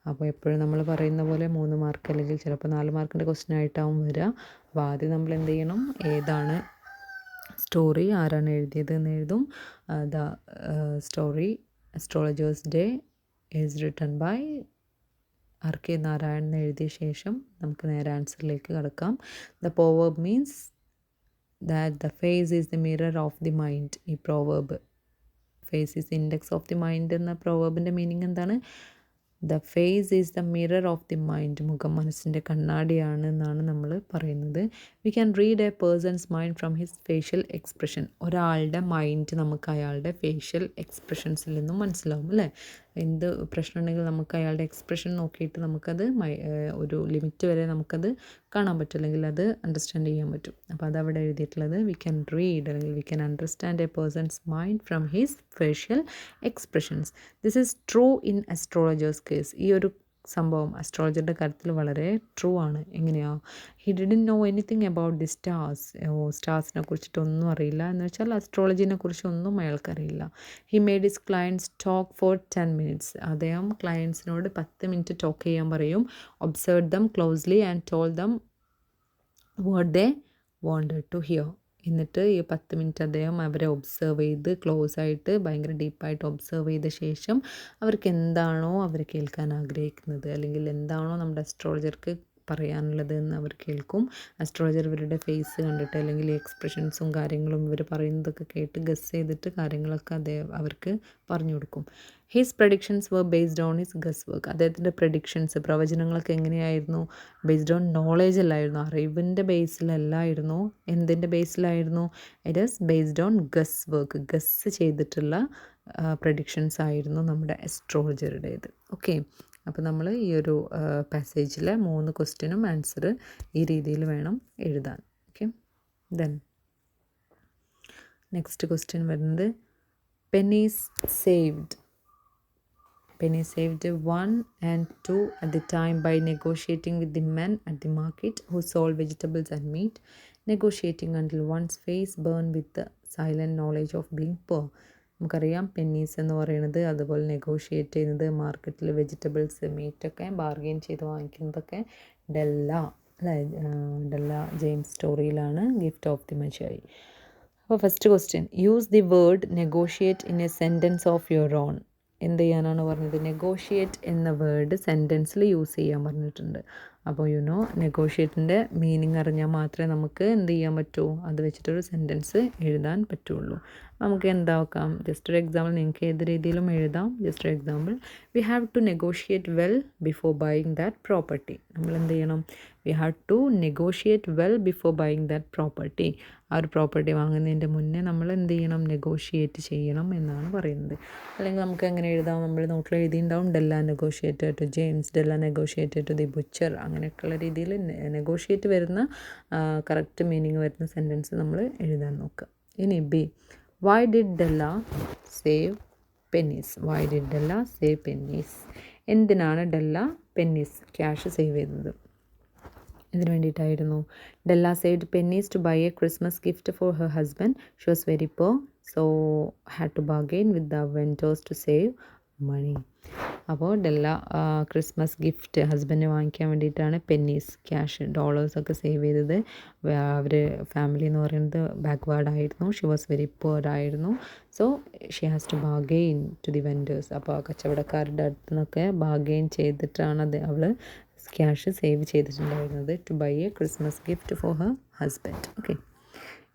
അപ്പോൾ എപ്പോഴും നമ്മൾ പറയുന്ന പോലെ 3 മാർക്ക് അല്ലെങ്കിൽ ചിലപ്പോൾ 4 മാർക്കിൻ്റെ ക്വസ്റ്റ്യൻ ആയിട്ടാവും വരിക. അപ്പോൾ ആദ്യം നമ്മൾ എന്ത് ചെയ്യണം? ഏതാണ് സ്റ്റോറി, ആരാണ് എഴുതിയത് എന്ന് എഴുതും. The story astrologer's day is written by RK Narayan എന്ന് എഴുതിയ ശേഷം നമുക്ക് നേരെ ആൻസറിലേക്ക് കടക്കാം. The proverb means that the face is the mirror of the mind. ഈ proverb face is index of the mind എന്ന പ്രോവേർബിൻ്റെ മീനിങ് എന്താണ്? The face is the mirror of the mind. മുഖം മനസ്സിൻ്റെ കണ്ണാടിയാണ് എന്നാണ് നമ്മൾ പറയുന്നത്. We can read a person's mind from his facial expression. ഒരാളുടെ മൈൻഡ് നമുക്ക് അയാളുടെ ഫേഷ്യൽ എക്സ്പ്രഷൻസിൽ നിന്നും മനസ്സിലാവും അല്ലേ? എന്ത് പ്രശ്നം ഉണ്ടെങ്കിൽ നമുക്ക് അയാളുടെ എക്സ്പ്രഷൻ നോക്കിയിട്ട് നമുക്കത് ഒരു ലിമിറ്റ് വരെ നമുക്കത് കാണാൻ പറ്റും, അല്ലെങ്കിൽ അത് അണ്ടർസ്റ്റാൻഡ് ചെയ്യാൻ പറ്റും. അപ്പോൾ അതവിടെ എഴുതിയിട്ടുള്ളത് വി ക്യാൻ റീഡ് അല്ലെങ്കിൽ we can understand a person's mind from his facial expressions. This is true in astrologer's case. ഈ ഒരു സംഭവം അസ്ട്രോളജറുടെ കാര്യത്തിൽ വളരെ ട്രൂ ആണ്. എങ്ങനെയാണ്? He didn't know anything about the stars. സ്റ്റാർസിനെ കുറിച്ചിട്ടൊന്നും അറിയില്ല എന്ന് വെച്ചാൽ അസ്ട്രോളജിനെ കുറിച്ചൊന്നും അയാൾക്കറിയില്ല. He made his clients talk for 10 minutes. അദ്ദേഹം ക്ലയൻസിനോട് 10 മിനിറ്റ് ടോക്ക് ചെയ്യാൻ പറയും. Observe them closely and tell them what they wanted to hear. എന്നിട്ട് ഈ 10 മിനിറ്റ് അദ്ദേഹം അവരെ ഒബ്സർവ് ചെയ്ത് ക്ലോസ് ആയിട്ട് ഭയങ്കര ഡീപ്പായിട്ട് ഒബ്സർവ് ചെയ്ത ശേഷം അവർക്ക് എന്താണോ അവർ കേൾക്കാൻ ആഗ്രഹിക്കുന്നത് അല്ലെങ്കിൽ എന്താണോ നമ്മുടെ അസ്ട്രോളജർക്ക് പറയാനുള്ളത് എന്ന് അവർ കേൾക്കും. അസ്ട്രോളജർ ഇവരുടെ ഫേസ് കണ്ടിട്ട് അല്ലെങ്കിൽ എക്സ്പ്രഷൻസും കാര്യങ്ങളും ഇവർ പറയുന്നതൊക്കെ കേട്ട് ഗസ് ചെയ്തിട്ട് കാര്യങ്ങളൊക്കെ അവർക്ക് പറഞ്ഞു കൊടുക്കും. His predictions were based on his guesswork. അദ്ദേഹത്തിൻ്റെ പ്രഡിക്ഷൻസ് പ്രവചനങ്ങളൊക്കെ എങ്ങനെയായിരുന്നു? ബേസ്ഡ് ഓൺ നോളേജ് അല്ലായിരുന്നു, അറിവിൻ്റെ ബേസിലല്ലായിരുന്നു. എന്തിൻ്റെ ബേസിലായിരുന്നു? It is based on guesswork. Guess ചെയ്തിട്ടുള്ള പ്രഡിക്ഷൻസ് ആയിരുന്നു നമ്മുടെ അസ്ട്രോളജറുടേത്. ഓക്കെ, അപ്പോൾ നമ്മൾ ഈ ഒരു പാസേജിലെ 3 ക്വസ്റ്റ്യനും ആൻസർ ഈ രീതിയിൽ വേണം എഴുതാൻ. ഓക്കെ, ദെൻ നെക്സ്റ്റ് ക്വസ്റ്റ്യൻ വരുന്നത് Penneys saved. Penny saved 1 and 2 at the time by negotiating with the men at the market who sold vegetables and meat, negotiating until one's face burned with the silent knowledge of being poor. നമുക്കറിയാം Penneys എന്ന് പറയുന്നത്, അതുപോലെ negotiate ചെയ്യുന്നത്, മാർക്കറ്റിൽ vegetables മീറ്റൊക്കെ bargain ചെയ്ത് വാങ്ങിക്കുന്നതൊക്കെ ഡെല്ല അല്ലേ? ഡെല്ല James സ്റ്റോറിയിലാണ് gift of the മജായി. അപ്പോൾ first question, use the word negotiate in A sentence of your own. എന്ത് ചെയ്യാനാണ് പറഞ്ഞത്? നെഗോഷിയേറ്റ് എന്ന വേർഡ് സെൻറ്റൻസിൽ യൂസ് ചെയ്യാൻ പറഞ്ഞിട്ടുണ്ട്. അപ്പോൾ നെഗോഷിയേറ്റിൻ്റെ മീനിങ് അറിഞ്ഞാൽ മാത്രമേ നമുക്ക് എന്ത് ചെയ്യാൻ പറ്റൂ? അത് വെച്ചിട്ടൊരു സെൻറ്റൻസ് എഴുതാൻ പറ്റുള്ളൂ. നമുക്ക് എന്താക്കാം? ജസ്റ്റ് ഒരു എക്സാമ്പിൾ, നിങ്ങൾക്ക് ഏത് രീതിയിലും എഴുതാം. ജസ്റ്റ് ഒരു example, we have to negotiate well before buying that property. നമ്മൾ എന്ത് ചെയ്യണം? We have to negotiate well before buying that property. ആ ഒരു പ്രോപ്പർട്ടി വാങ്ങുന്നതിൻ്റെ മുന്നേ നമ്മൾ എന്ത് ചെയ്യണം? നെഗോഷിയേറ്റ് ചെയ്യണം എന്നാണ് പറയുന്നത്. അല്ലെങ്കിൽ നമുക്ക് എങ്ങനെ എഴുതാം? നമ്മൾ നോട്ടിൽ എഴുതിയിട്ടുണ്ടാവും, Della negotiated to James, Della negotiated to the butcher. അങ്ങനെയൊക്കെയുള്ള രീതിയിൽ നെഗോഷിയേറ്റ് വരുന്ന കറക്റ്റ് മീനിങ് വരുന്ന സെൻറ്റൻസ് നമ്മൾ എഴുതാൻ നോക്കുക. ഇനി B, why did Della save pennies? Why did Della save pennies? എന്തിനാണ് ഡെല്ല പെന്നീസ് ക്യാഷ് സേവ് ചെയ്തത്? ഇതിന് വേണ്ടിയിട്ടായിരുന്നു. Della saved pennies to buy a Christmas gift for her husband. She was very poor, so had to bargain with the vendors to save money. അപ്പോൾ Della Christmas gift ഹസ്ബൻഡിന് വാങ്ങിക്കാൻ വേണ്ടിയിട്ടാണ് Penneys, cash, ഡോളേഴ്സൊക്കെ save ചെയ്തത്. അവർ family എന്ന് പറയുന്നത് backward ആയിരുന്നു. She was very poor ആയിരുന്നു. So she has to bargain to the vendors. അപ്പോൾ കച്ചവടക്കാരുടെ അടുത്ത് നിന്നൊക്കെ ബാർഗെയിൻ ചെയ്തിട്ടാണ് അവൾ ക്യാഷ് സേവ് ചെയ്തിട്ടുണ്ടായിരുന്നത് to buy a Christmas gift for her husband. Okay,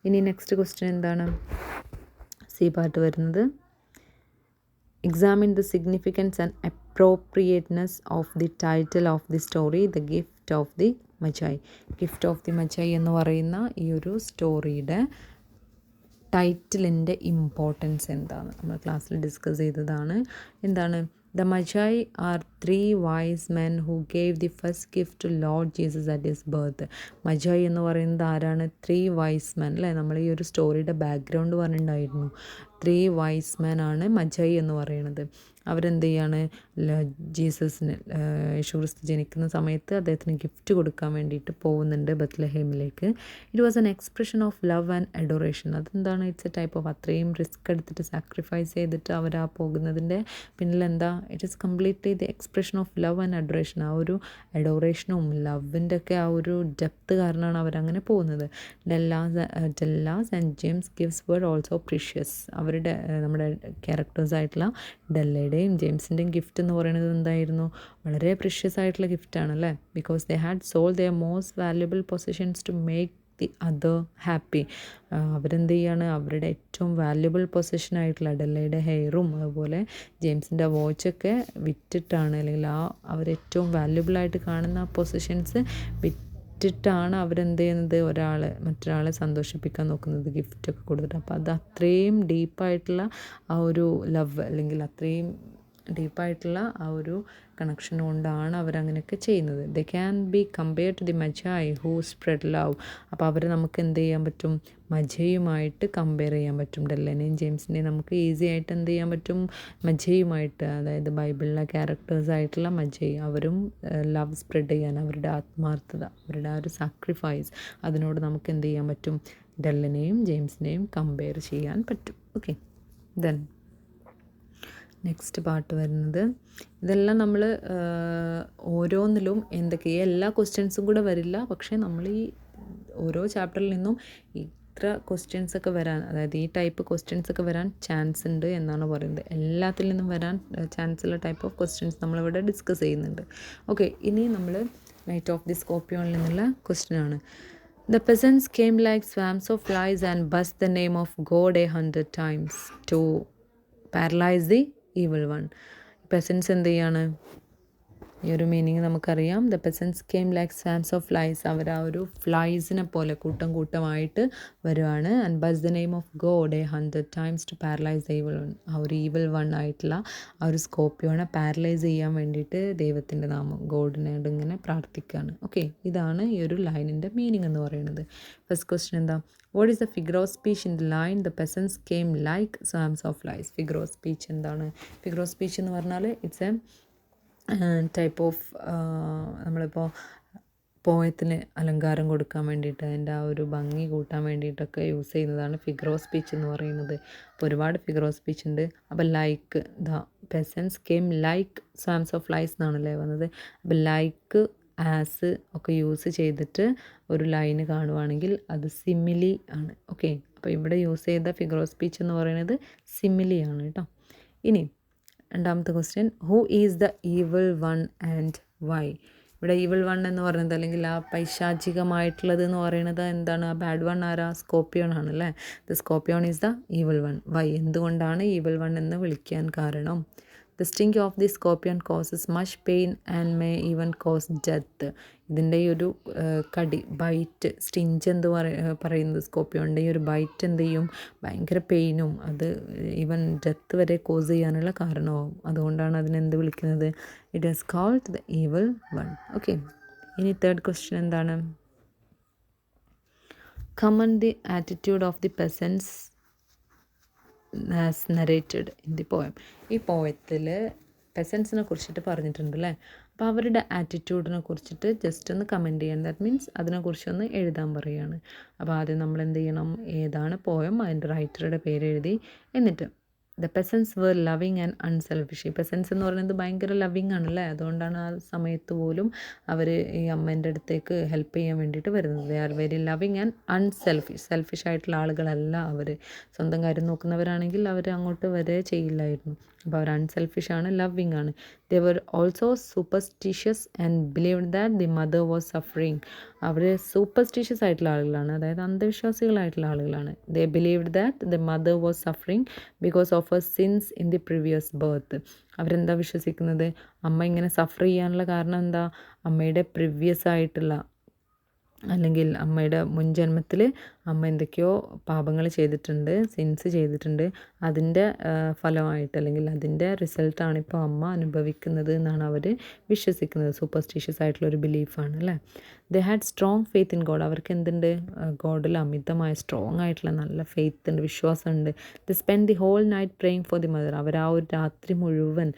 ഇനി നെക്സ്റ്റ് ക്വസ്റ്റ്യൻ എന്താണ്? സി പാർട്ട് വരുന്നത്, examine the significance and appropriateness of the title of the story, The Gift of the Magi. Gift of the Magi എന്ന് പറയുന്ന ഈ ഒരു സ്റ്റോറിയുടെ ടൈറ്റിലിൻ്റെ importance എന്താണ്? നമ്മൾ ക്ലാസ്സിൽ ഡിസ്കസ് ചെയ്തതാണ്. എന്താണ്? The Magi are three wise men who gave the first gift to Lord Jesus at his birth. Magi എന്ന് പറയുന്നത് ആരാണ്? 3 wise men അല്ലേ? നമ്മൾ ഈ ഒരു സ്റ്റോറിയുടെ ബാക്ക്ഗ്രൗണ്ട് പറഞ്ഞിട്ടുണ്ടായിരുന്നു. 3 wise men ആണ് മജായി എന്ന് പറയുന്നത്. അവരെന്ത് ചെയ്യാണ്? ജീസസിന്, യേശുക്രിസ്തു ജനിക്കുന്ന സമയത്ത് അദ്ദേഹത്തിന് ഗിഫ്റ്റ് കൊടുക്കാൻ വേണ്ടിയിട്ട് പോകുന്നുണ്ട് ബത്ലഹേമിലേക്ക്. It was an expression of love and adoration. അതെന്താണ്? ഇറ്റ്സ് എ ടൈപ്പ് ഓഫ്, അത്രയും റിസ്ക് എടുത്തിട്ട് സാക്രിഫൈസ് ചെയ്തിട്ട് അവരാ പോകുന്നതിൻ്റെ പിന്നിലെന്താ? It is completely the expression of love and adoration. ആ ഒരു അഡോറേഷനും ലവിൻ്റെ ഒക്കെ ആ ഒരു ഡെപ്ത് കാരണമാണ് അവരങ്ങനെ പോകുന്നത്. Della's and James gifts were also precious. അവരുടെ നമ്മുടെ ക്യാരക്ടേഴ്സായിട്ടുള്ള ഡെല്ലയുടെയും ജെയിംസിൻ്റെയും ഗിഫ്റ്റ് എന്ന് പറയുന്നത് എന്തായിരുന്നു? വളരെ പ്രീഷ്യസ് ആയിട്ടുള്ള ഗിഫ്റ്റാണ് അല്ലേ? Because they had sold their most valuable positions to make the other happy. അവരെന്ത് ചെയ്യാണ്? അവരുടെ ഏറ്റവും വാല്യുബിൾ പൊസിഷനായിട്ടുള്ള ഡെല്ലയുടെ ഹെയറും അതുപോലെ ജെയിംസിൻ്റെ വാച്ചൊക്കെ വിറ്റിട്ടാണ്, അല്ലെങ്കിൽ അവരേറ്റവും വാല്യുബിളായിട്ട് കാണുന്ന പൊസിഷൻസ് വിറ്റിട്ടാണ് അവരെന്ത് ചെയ്യുന്നത്? മറ്റൊരാളെ സന്തോഷിപ്പിക്കാൻ നോക്കുന്നത് ഗിഫ്റ്റൊക്കെ കൊടുത്തിട്ട്. അപ്പോൾ അത് അത്രയും ഡീപ്പായിട്ടുള്ള ആ ഒരു ലവ്, അല്ലെങ്കിൽ അത്രയും ഡീപ്പായിട്ടുള്ള ആ ഒരു കണക്ഷൻ കൊണ്ടാണ് അവരങ്ങനെയൊക്കെ ചെയ്യുന്നത്. They can be compared to the magi who spread love. അപ്പോൾ അവർ നമുക്ക് എന്ത് ചെയ്യാൻ പറ്റും? മജയുമായിട്ട് കമ്പയർ ചെയ്യാൻ പറ്റും. ഡെല്ലനെയും ജെയിംസിനെയും നമുക്ക് ഈസി ആയിട്ട് എന്ത് ചെയ്യാൻ പറ്റും? മജയുമായിട്ട്, അതായത് ബൈബിളിലെ ക്യാരക്ടേഴ്സായിട്ടുള്ള മജയ്, അവരും ലവ് സ്പ്രെഡ് ചെയ്യാൻ, അവരുടെ ആത്മാർത്ഥത, അവരുടെ ആ ഒരു സാക്രിഫൈസ്, അതിനോട് നമുക്ക് എന്ത് ചെയ്യാൻ പറ്റും? ഡെല്ലനെയും ജെയിംസിനെയും കമ്പയർ ചെയ്യാൻ പറ്റും. ഓക്കെ, ദെൻ നെക്സ്റ്റ് പാർട്ട് വരുന്നത്, ഇതെല്ലാം നമ്മൾ ഓരോന്നിലും എല്ലാ ക്വസ്റ്റ്യൻസും കൂടെ വരില്ല, പക്ഷേ നമ്മൾ ഈ ഓരോ ചാപ്റ്ററിൽ നിന്നും ഇത്ര ക്വസ്റ്റ്യൻസ് ഒക്കെ വരാൻ, അതായത് ഈ ടൈപ്പ് ക്വസ്റ്റ്യൻസ് ഒക്കെ വരാൻ ചാൻസ് ഉണ്ട് എന്നാണ് പറയുന്നത്. എല്ലാത്തിൽ നിന്നും വരാൻ ചാൻസ് ഉള്ള ടൈപ്പ് ഓഫ് ക്വസ്റ്റ്യൻസ് നമ്മളിവിടെ ഡിസ്കസ് ചെയ്യുന്നുണ്ട്. ഓക്കെ, ഇനി നമ്മൾ നൈറ്റ് ഓഫ് ദി സ്കോർപ്പിയോണിൽ നിന്നുള്ള ക്വസ്റ്റ്യൻ ആണ്. The peasants came like swarms of flies and buzzed the name of God 100 times to paralyze the evil one. Peasants എന്ത് ചെയ്യാണ്? ഈ ഒരു മീനിങ് നമുക്കറിയാം. The peasants came like swarms of flies. അവർ ആ ഒരു ഫ്ലൈസിനെ പോലെ കൂട്ടമായിട്ട് വരുവാണ്. And buzz the name of God 100 times to paralyse the evil one. ആ ഒരു ഈവിൾ വൺ ആയിട്ടുള്ള ആ ഒരു സ്കോർപ്പിയോനെ പാരലൈസ് ചെയ്യാൻ വേണ്ടിയിട്ട് ദൈവത്തിൻ്റെ നാമം, ഗോഡിനോട് ഇങ്ങനെ പ്രാർത്ഥിക്കുകയാണ്. ഓക്കെ, ഇതാണ് ഈ ഒരു ലൈനിൻ്റെ മീനിങ് എന്ന് പറയുന്നത്. ഫസ്റ്റ് ക്വസ്റ്റ്യൻ എന്താ? What is the figure of speech in the line the peasants came like swarms of flies? Figure of speech എന്താണ്? ഫിഗർ ഓഫ് സ്പീച്ച് എന്ന് പറഞ്ഞാൽ ഇറ്റ്സ് എ ടൈപ്പ് ഓഫ്, നമ്മളിപ്പോൾ പോയത്തിന് അലങ്കാരം കൊടുക്കാൻ വേണ്ടിയിട്ട്, അതിൻ്റെ ആ ഒരു ഭംഗി കൂട്ടാൻ വേണ്ടിയിട്ടൊക്കെ യൂസ് ചെയ്യുന്നതാണ് ഫിഗർ ഓഫ് സ്പീച്ച് എന്ന് പറയുന്നത്. അപ്പോൾ ഒരുപാട് ഫിഗർ ഓഫ് സ്പീച്ച് ഉണ്ട്. അപ്പോൾ like the peasants came like swarms of flies എന്നാണല്ലേ വന്നത്. അപ്പോൾ ലൈക്ക്, ആസ് ഒക്കെ യൂസ് ചെയ്തിട്ട് ഒരു ലൈന് കാണുവാണെങ്കിൽ അത് സിമിലി ആണ്. ഓക്കെ, അപ്പോൾ ഇവിടെ യൂസ് ചെയ്ത ഫിഗർ ഓഫ് സ്പീച്ച് എന്ന് പറയുന്നത് സിമിലി ആണ് കേട്ടോ. ഇനി രണ്ടാമത്തെ question, who is the evil one and why? ഇവിടെ ഈവിൾ വൺ എന്ന് പറയുന്നത്, അല്ലെങ്കിൽ ആ പൈശാചികമായിട്ടുള്ളത് എന്ന് പറയുന്നത് എന്താണ്? ആ ബാഡ് വൺ ആരാ? സ്കോർപ്പിയോൺ ആണല്ലേ. The scorpion is the evil one. Why? എന്തുകൊണ്ടാണ് ഈവിൾ വൺ എന്ന് വിളിക്കാൻ കാരണം? The sting of the scorpion causes much pain and may even cause death. ഇതിൻ്റെ ഈ ഒരു കടി, ബൈറ്റ്, സ്റ്റിഞ്ച് എന്ത് പറയുന്നത്, സ്കോർപ്പിയോണിൻ്റെ ഈ ഒരു ബൈറ്റ് എന്ത് ചെയ്യും? ഭയങ്കര പെയിനും, അത് ഈവൻ ഡെത്ത് വരെ കോസ് ചെയ്യാനുള്ള കാരണമാവും. അതുകൊണ്ടാണ് അതിനെന്ത് വിളിക്കുന്നത്? It is called the evil one. Okay, ഇനി തേർഡ് ക്വസ്റ്റ്യൻ എന്താണ്? Comment the attitude of the peasants as narrated in the poem. ഈ പോയത്തിൽ പെസൻസിനെ കുറിച്ചിട്ട് പറഞ്ഞിട്ടുണ്ട് അല്ലേ. അപ്പോൾ അവരുടെ ആറ്റിറ്റ്യൂഡിനെ കുറിച്ചിട്ട് ജസ്റ്റ് ഒന്ന് കമൻറ്റ് ചെയ്യാൻ, ദാറ്റ് മീൻസ് അതിനെക്കുറിച്ചൊന്ന് എഴുതാൻ പറയുകയാണ്. അപ്പോൾ ആദ്യം നമ്മൾ എന്ത് ചെയ്യണം, ഏതാണ് പോയം അതിൻ്റെ റൈറ്ററുടെ പേര് എഴുതി, എന്നിട്ട് the peasants were loving and unselfish. ഈ പെസൻസ് എന്ന് പറയുന്നത് ഭയങ്കര ലവിങ് ആണല്ലേ, അതുകൊണ്ടാണ് ആ സമയത്ത് പോലും അവർ ഈ അമ്മേൻ്റെ അടുത്തേക്ക് ഹെൽപ്പ് ചെയ്യാൻ വേണ്ടിയിട്ട് വരുന്നത്. They are very loving and unselfish. Selfish ആയിട്ടുള്ള ആളുകളല്ല അവർ. സ്വന്തം കാര്യം നോക്കുന്നവരാണെങ്കിൽ അവർ അങ്ങോട്ട് വരെ ചെയ്യില്ലായിരുന്നു. അപ്പോൾ അവർ അൺസെൽഫിഷ് ആണ്, ലവിങ് ആണ്. They were also superstitious and believed that the mother was suffering. അവർ സൂപ്പർസ്റ്റിഷ്യസ് ആയിട്ടുള്ള ആളുകളാണ്, അതായത് അന്ധവിശ്വാസികളായിട്ടുള്ള ആളുകളാണ്. They believed that the mother was suffering because of her sins in the previous birth. അവരെന്താ വിശ്വസിക്കുന്നത്, അമ്മ ഇങ്ങനെ സഫർ ചെയ്യാനുള്ള കാരണം എന്താ, അമ്മയുടെ പ്രീവിയസ് ആയിട്ടുള്ള അല്ലെങ്കിൽ അമ്മയുടെ മുൻ ജന്മത്തിൽ അമ്മ എന്തൊക്കെയോ പാപങ്ങൾ ചെയ്തിട്ടുണ്ട്, സിൻസ് ചെയ്തിട്ടുണ്ട്. അതിൻ്റെ ഫലമായിട്ട് അല്ലെങ്കിൽ അതിൻ്റെ റിസൾട്ടാണ് ഇപ്പോൾ അമ്മ അനുഭവിക്കുന്നത് എന്നാണ് അവർ വിശ്വസിക്കുന്നത്. സൂപ്പർസ്റ്റിഷ്യസ് ആയിട്ടുള്ളൊരു ബിലീഫാണ് അല്ലേ. They had strong faith in God. അവർക്ക് എന്തുണ്ട്, ഗോഡിൽ അമിതമായ സ്ട്രോങ് ആയിട്ടുള്ള നല്ല ഫെയ്ത്ത് ഉണ്ട്, വിശ്വാസമുണ്ട്. They spend the whole night praying for the mother. അവർ ആ ഒരു രാത്രി മുഴുവൻ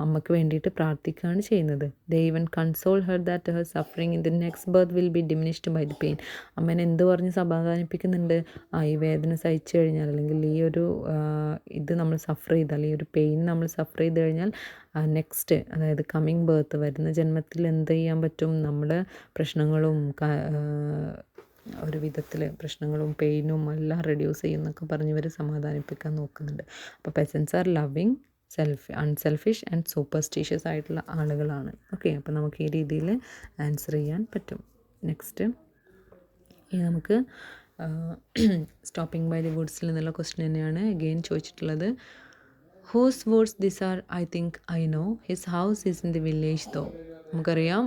അമ്മയ്ക്ക് വേണ്ടിയിട്ട് പ്രാർത്ഥിക്കുകയാണ് ചെയ്യുന്നത്. They even console her that her suffering in the next birth will be diminished by the pain. അമ്മേനെ എന്ത് പറഞ്ഞ് സമാധാനിപ്പിക്കുന്നുണ്ട്, ഈ വേദന സഹിച്ചു കഴിഞ്ഞാൽ അല്ലെങ്കിൽ ഈ ഒരു ഇത് നമ്മൾ സഫർ ചെയ്താൽ, ഈ ഒരു പെയിൻ നമ്മൾ സഫർ ചെയ്ത് കഴിഞ്ഞാൽ നെക്സ്റ്റ് അതായത് കമ്മിങ് ബർത്ത് വരുന്ന ജന്മത്തിൽ എന്ത് ചെയ്യാൻ പറ്റും, നമ്മുടെ പ്രശ്നങ്ങളും ഒരു വിധത്തിൽ പ്രശ്നങ്ങളും പെയിനും എല്ലാം റെഡ്യൂസ് ചെയ്യുന്നൊക്കെ പറഞ്ഞ് ഇവർ സമാധാനിപ്പിക്കാൻ നോക്കുന്നുണ്ട്. അപ്പോൾ പെസൻസ് R loving, unselfish and superstitious ആയിട്ടുള്ള ആളുകളാണ്. ഓക്കെ, അപ്പോൾ നമുക്ക് ഈ രീതിയിൽ ആൻസർ ചെയ്യാൻ പറ്റും. നെക്സ്റ്റ് ഇനി നമുക്ക് സ്റ്റോപ്പിംഗ് ബൈ ദി വുഡ്സിൽ നിന്നുള്ള ക്വസ്റ്റ്യൻ തന്നെയാണ് അഗെയിൻ ചോദിച്ചിട്ടുള്ളത്. Whose woods this are I think I know, his house is in the village though. നമുക്കറിയാം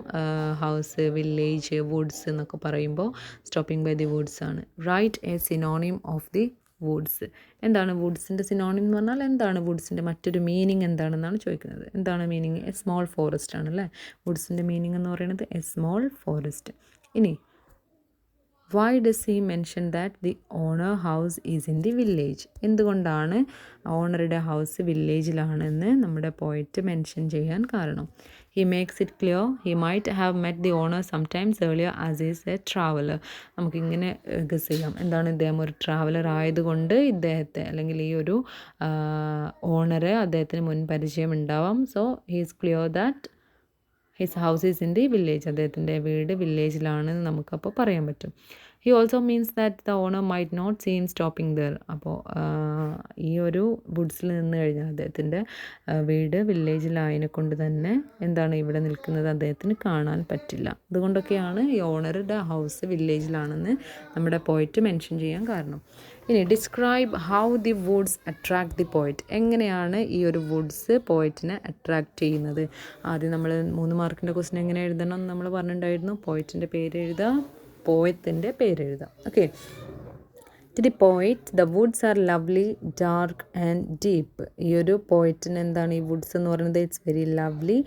ഹൗസ്, വില്ലേജ്, വുഡ്സ് എന്നൊക്കെ പറയുമ്പോൾ സ്റ്റോപ്പിംഗ് ബൈ ദി വുഡ്സ് ആണ്. Write a synonym of the woods. എന്താണ് വുഡ്സിൻ്റെ synonym എന്ന് പറഞ്ഞാൽ എന്താണ്, വുഡ്സിൻ്റെ മറ്റൊരു മീനിങ് എന്താണെന്നാണ് ചോദിക്കുന്നത്. എന്താണ് മീനിങ്, എ സ്മോൾ ഫോറസ്റ്റ് ആണല്ലേ വുഡ്സിൻ്റെ മീനിങ് എന്ന് പറയുന്നത്, എ സ്മോൾ ഫോറസ്റ്റ്. ഇനി why does he mention that the owner house is in the village. എന്തുകൊണ്ടാണ് ഓണറുടെ ഹൗസ് വില്ലേജിലാണെന്ന് നമ്മുടെ പോയിറ്റ് മെൻഷൻ ചെയ്യാൻ കാരണം. He makes it clear he might have met the owner sometimes earlier as is a traveller. നമുക്കിങ്ങനെ guess ചെയ്യാം, എന്താണ് ഇദ്ദേഹം ഒരു ട്രാവലർ ആയതുകൊണ്ട് ഇദ്ദേഹത്തെ അല്ലെങ്കിൽ ഈ ഒരു ഓണറെ അദ്ദേഹത്തിന് മുൻ പരിചയം ഉണ്ടാവാം. So he is clear that his house is in the village. അദ്ദേഹത്തിൻ്റെ വീട് വില്ലേജിലാണെന്ന് നമുക്കപ്പോൾ പറയാൻ പറ്റും. He also means that the owner might not see him stopping there. അപ്പോൾ ഈ ഒരു വുഡ്സിൽ നിന്ന് കഴിഞ്ഞാൽ അദ്ദേഹത്തിൻ്റെ വീട് വില്ലേജിലായതിനെ കൊണ്ട് തന്നെ എന്താണ് ഇവിടെ നിൽക്കുന്നത് അദ്ദേഹത്തിന് കാണാൻ പറ്റില്ല. അതുകൊണ്ടൊക്കെയാണ് ഈ ഓണറുടെ ഹൗസ് വില്ലേജിലാണെന്ന് നമ്മുടെ പോയിറ്റ് മെൻഷൻ ചെയ്യാൻ കാരണം. ഇനി describe how the woods attract the poet. എങ്ങനെയാണ് ഈ ഒരു വുഡ്സ് പോയിറ്റിനെ അട്രാക്റ്റ് ചെയ്യുന്നത്. ആദ്യം നമ്മൾ 3 മാർക്കിൻ്റെ ക്വസ്റ്റ്യൻ എങ്ങനെ എഴുതണം എന്ന് നമ്മൾ പറഞ്ഞിട്ടുണ്ടായിരുന്നു. പോയിറ്റിൻ്റെ പേര് എഴുതുക, പോയത്തിൻ്റെ പേര് എഴുതാം. Okay, to the poet the woods are lovely, dark and deep. ഈ ഒരു പോയിറ്റിന് എന്താണ് ഈ വുഡ്സ് എന്ന് പറയുന്നത്, it's very lovely,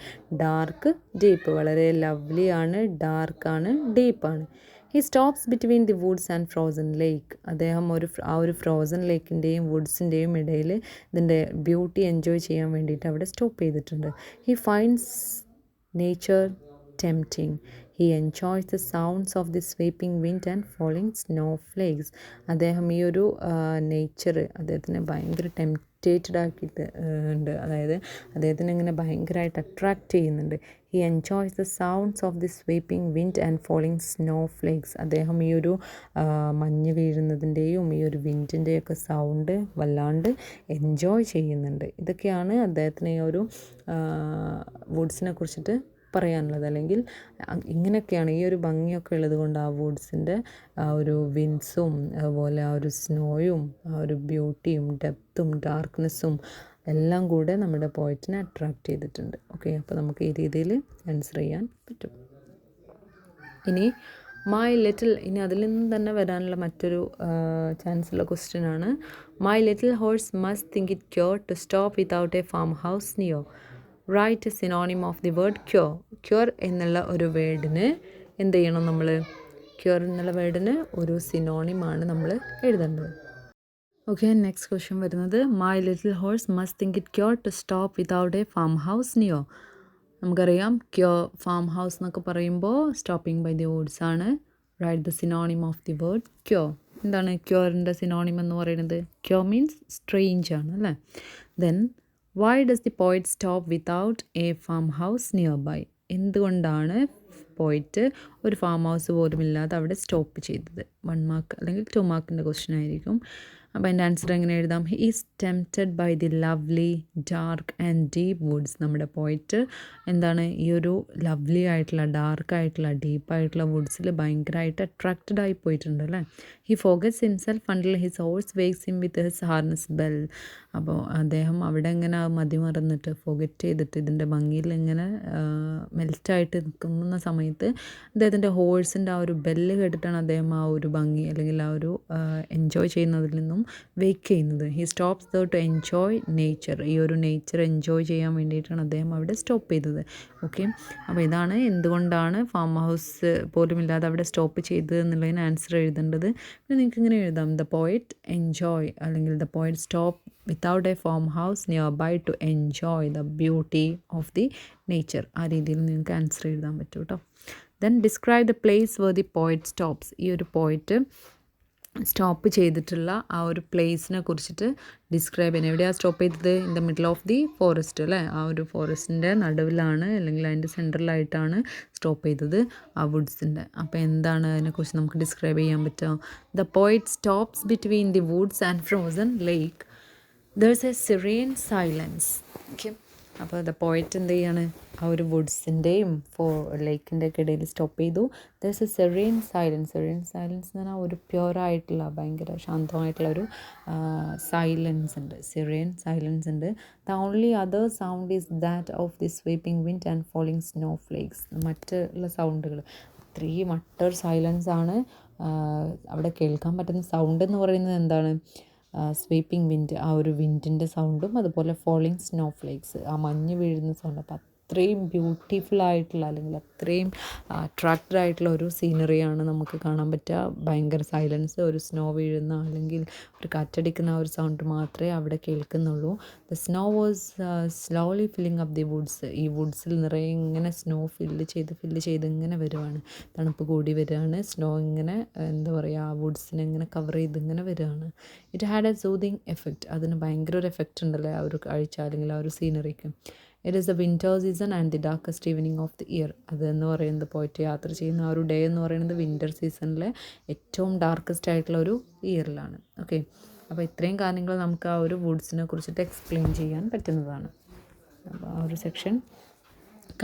dark, deep. വളരെ ലവ്ലി ആണ്, ഡാർക്കാണ്, ഡീപ്പാണ്. He stops between the woods and frozen lake. അദ്ദേഹം ആ ഒരു ഫ്രോസൺ ലേക്കിൻ്റെയും വുഡ്സിൻ്റെയും ഇടയിൽ ഇതിൻ്റെ ബ്യൂട്ടി എൻജോയ് ചെയ്യാൻ വേണ്ടിയിട്ട് അവിടെ സ്റ്റോപ്പ് ചെയ്തിട്ടുണ്ട്. He finds nature tempting. He enjoys the sounds of the sweeping wind and falling snow flakes. അദ്ദേഹം ഈ ഒരു നേച്ചർ അദ്ദേഹത്തിനെ ഭയങ്കര ടെംപ്റ്റേറ്റഡ് ആക്കിയിട്ട് ഉണ്ട്, അതായത് അദ്ദേഹത്തിനെ ഇങ്ങനെ ഭയങ്കരമായിട്ട് അട്രാക്റ്റ് ചെയ്യുന്നുണ്ട്. He enjoys the sounds of the sweeping wind and falling snow flakes. അദ്ദേഹം ഈ ഒരു മഞ്ഞ് വീഴുന്നതിൻ്റെയും ഈ ഒരു വിൻഡിൻ്റെയൊക്കെ സൗണ്ട് വല്ലാണ്ട് എൻജോയ് ചെയ്യുന്നുണ്ട്. ഇതൊക്കെയാണ് അദ്ദേഹത്തിന് ഈ ഒരു വുഡ്സിനെ കുറിച്ചിട്ട് പറയാനുള്ളത്. അല്ലെങ്കിൽ ഇങ്ങനെയൊക്കെയാണ് ഈ ഒരു ഭംഗിയൊക്കെ ഉള്ളത് കൊണ്ട് ആ വുഡ്സിൻ്റെ ആ ഒരു വിൻസും അതുപോലെ ആ ഒരു സ്നോയും ആ ഒരു ബ്യൂട്ടിയും ഡെപ്തും ഡാർക്ക്നെസ്സും എല്ലാം കൂടെ നമ്മുടെ പോയിറ്റിനെ അട്രാക്റ്റ് ചെയ്തിട്ടുണ്ട്. ഓക്കെ, അപ്പോൾ നമുക്ക് ഈ രീതിയിൽ ആൻസർ ചെയ്യാൻ പറ്റും. ഇനി മൈ ലിറ്റിൽ, ഇനി അതിൽ നിന്ന് തന്നെ വരാനുള്ള മറ്റൊരു ചാൻസുള്ള ക്വസ്റ്റ്യൻ ആണ്. My little horse must think it queer to stop without a farm house near. Write a synonym of the word queer. Queer എന്നുള്ള ഒരു വേർഡിന് എന്ത് ചെയ്യണം നമ്മൾ, ക്യൂർ എന്നുള്ള വേർഡിന് ഒരു സിനോണിമാണ് നമ്മൾ എഴുതേണ്ടത്. ഓക്കെ, നെക്സ്റ്റ് ക്വസ്റ്റ്യൻ വരുന്നത് my little horse must think it queer to stop without a farm house near. നമുക്കറിയാം ക്യൂർ ഫാം ഹൗസ് എന്നൊക്കെ പറയുമ്പോൾ സ്റ്റോപ്പിംഗ് ബൈ ദി വുഡ്സ് ആണ്. Write the synonym of the word queer. എന്താണ് ക്യൂറിൻ്റെ synonym എന്ന് പറയുന്നത്? Cure means strange ആണ് അല്ലേ. Then why does the poet stop without a farm house nearby. എന്തുകൊണ്ടാണ് പോയിട്ട് ഒരു ഫാം ഹൗസ് പോലും ഇല്ലാതെ അവിടെ സ്റ്റോപ്പ് ചെയ്തത്? 1 മാർക്ക് അല്ലെങ്കിൽ 2 മാർക്കിൻ്റെ ക്വസ്റ്റ്യൻ ആയിരിക്കും. അപ്പോൾ അതിൻ്റെ ആൻസർ എങ്ങനെ എഴുതാം? He is tempted by the lovely dark and deep woods. നമ്മുടെ പോയിറ്റ് എന്താണ് ഈ ഒരു ലവ്ലി ആയിട്ടുള്ള ഡാർക്കായിട്ടുള്ള ഡീപ്പായിട്ടുള്ള വുഡ്സിൽ ഭയങ്കരമായിട്ട് അട്രാക്റ്റഡ് ആയി പോയിട്ടുണ്ട് അല്ലേ. He forgets himself until his horse wakes him with his harness bell. അപ്പോൾ അദ്ദേഹം അവിടെ ഇങ്ങനെ മതിമറന്നിട്ട് ഫോഗറ്റ് ചെയ്തിട്ട് ഇതിൻ്റെ ഭംഗിയിൽ ഇങ്ങനെ മെൽറ്റായിട്ട് നിൽക്കുന്ന സമയത്ത് അദ്ദേഹത്തിൻ്റെ ഹോഴ്സിൻ്റെ ആ ഒരു ബെല്ല് കേട്ടിട്ടാണ് അദ്ദേഹം ആ ഒരു ഭംഗി അല്ലെങ്കിൽ ആ ഒരു എൻജോയ് ചെയ്യുന്നതിൽ നിന്നും വെയ്ക്ക് ചെയ്യുന്നത്. He stops there to enjoy nature. ഈ ഒരു നേച്ചർ എൻജോയ് ചെയ്യാൻ വേണ്ടിയിട്ടാണ് അദ്ദേഹം അവിടെ സ്റ്റോപ്പ് ചെയ്തത്. ഓക്കെ, അപ്പോൾ ഇതാണ് എന്തുകൊണ്ടാണ് ഫാം ഹൗസ് പോലും ഇല്ലാതെ അവിടെ സ്റ്റോപ്പ് ചെയ്തത് എന്നുള്ളതിന് ആൻസർ എഴുതേണ്ടത്. പിന്നെ നിങ്ങൾക്ക് ഇങ്ങനെ എഴുതാം, ദ പോയിറ്റ് എൻജോയ് അല്ലെങ്കിൽ the poet stop without a farm house nearby to enjoy the beauty of the nature. ആ രീതിയിൽ നിങ്ങൾക്ക് ആൻസർ എഴുതാൻ പറ്റും കേട്ടോ. Then describe the place where the poet stops. ഈ ഒരു പോയിറ്റ് സ്റ്റോപ്പ് ചെയ്തിട്ടുള്ള ആ ഒരു പ്ലേസിനെ കുറിച്ചിട്ട് ഡിസ്ക്രൈബ് ചെയ്യാൻ. എവിടെയാണ് സ്റ്റോപ്പ് ചെയ്തത്? In the middle of the forest അല്ലേ. ആ ഒരു ഫോറസ്റ്റിൻ്റെ നടുവിലാണ് അല്ലെങ്കിൽ അതിൻ്റെ സെൻറ്ററിലായിട്ടാണ് സ്റ്റോപ്പ് ചെയ്തത് ആ വുഡ്സിൻ്റെ. അപ്പോൾ എന്താണ് അതിനെക്കുറിച്ച് നമുക്ക് ഡിസ്ക്രൈബ് ചെയ്യാൻ പറ്റുക? The poet stops between the woods and frozen lake. There's a serene silence. Okay, അപ്പോൾ ദ പോയിറ്റ് എന്ത് ചെയ്യാണ്? ആ ഒരു വുഡ്സിൻ്റെയും ലേക്കിൻ്റെ ഒക്കെ ഇടയിൽ സ്റ്റോപ്പ് ചെയ്തു. there's a serene silence. serene silence എന്ന് പറഞ്ഞാൽ ഒരു പ്യുവറായിട്ടുള്ള ഭയങ്കര ശാന്തമായിട്ടുള്ള ഒരു സൈലൻസ് ഉണ്ട്. serene silence ഉണ്ട്. the only other sound is that of the sweeping wind and falling snowflakes. മറ്റുള്ള സൗണ്ടുകൾ അത്രയും അട്ടർ സൈലൻസ് ആണ് അവിടെ കേൾക്കാൻ പറ്റുന്ന സൗണ്ട് എന്ന് പറയുന്നത്. എന്താണ്? സ്വീപ്പിംഗ് വിൻഡ്, ആ ഒരു വിൻഡിൻ്റെ സൗണ്ടും അതുപോലെ ഫോളിങ് സ്നോ ഫ്ലേക്സ്, ആ മഞ്ഞ് വീഴുന്ന സൗണ്ട്. അപ്പോൾ അത്രയും ബ്യൂട്ടിഫുൾ ആയിട്ടുള്ള അല്ലെങ്കിൽ അത്രയും അട്രാക്റ്റഡ് ആയിട്ടുള്ള ഒരു സീനറിയാണ് നമുക്ക് കാണാൻ പറ്റുക. ഭയങ്കര സൈലൻസ്, ഒരു സ്നോ വീഴുന്ന അല്ലെങ്കിൽ ഒരു കാറ്റടിക്കുന്ന ആ ഒരു സൗണ്ട് മാത്രമേ അവിടെ കേൾക്കുന്നുള്ളൂ. The snow was slowly filling up the woods. ഈ വുഡ്സിൽ നിറയെ ഇങ്ങനെ സ്നോ ഫില്ല് ചെയ്ത് ഇങ്ങനെ വരുവാണ്. തണുപ്പ് കൂടി വരികയാണ്. സ്നോ ഇങ്ങനെ എന്താ പറയുക, ആ വുഡ്സിനെ ഇങ്ങനെ കവർ ചെയ്ത് ഇങ്ങനെ വരികയാണ്. It had A soothing effect. അതിന് ഭയങ്കര ഒരു എഫക്റ്റ് ഉണ്ടല്ലേ ആ ഒരു കാഴ്ച അല്ലെങ്കിൽ ആ ഒരു സീനറിക്ക്. It is the winter season and the darkest evening of the year. അതെന്ന് പറയുന്നത് പോയിട്ട് യാത്ര ചെയ്യുന്ന ആ ഒരു ഡേ എന്ന് പറയുന്നത് വിൻ്റർ സീസണിലെ ഏറ്റവും ഡാർക്കസ്റ്റ് ആയിട്ടുള്ള ഒരു ഇയറിലാണ്. ഓക്കെ, അപ്പോൾ ഇത്രയും കാര്യങ്ങൾ നമുക്ക് ആ ഒരു വുഡ്സിനെ കുറിച്ചിട്ട് എക്സ്പ്ലെയിൻ ചെയ്യാൻ പറ്റുന്നതാണ്. അപ്പോൾ ആ ഒരു സെക്ഷൻ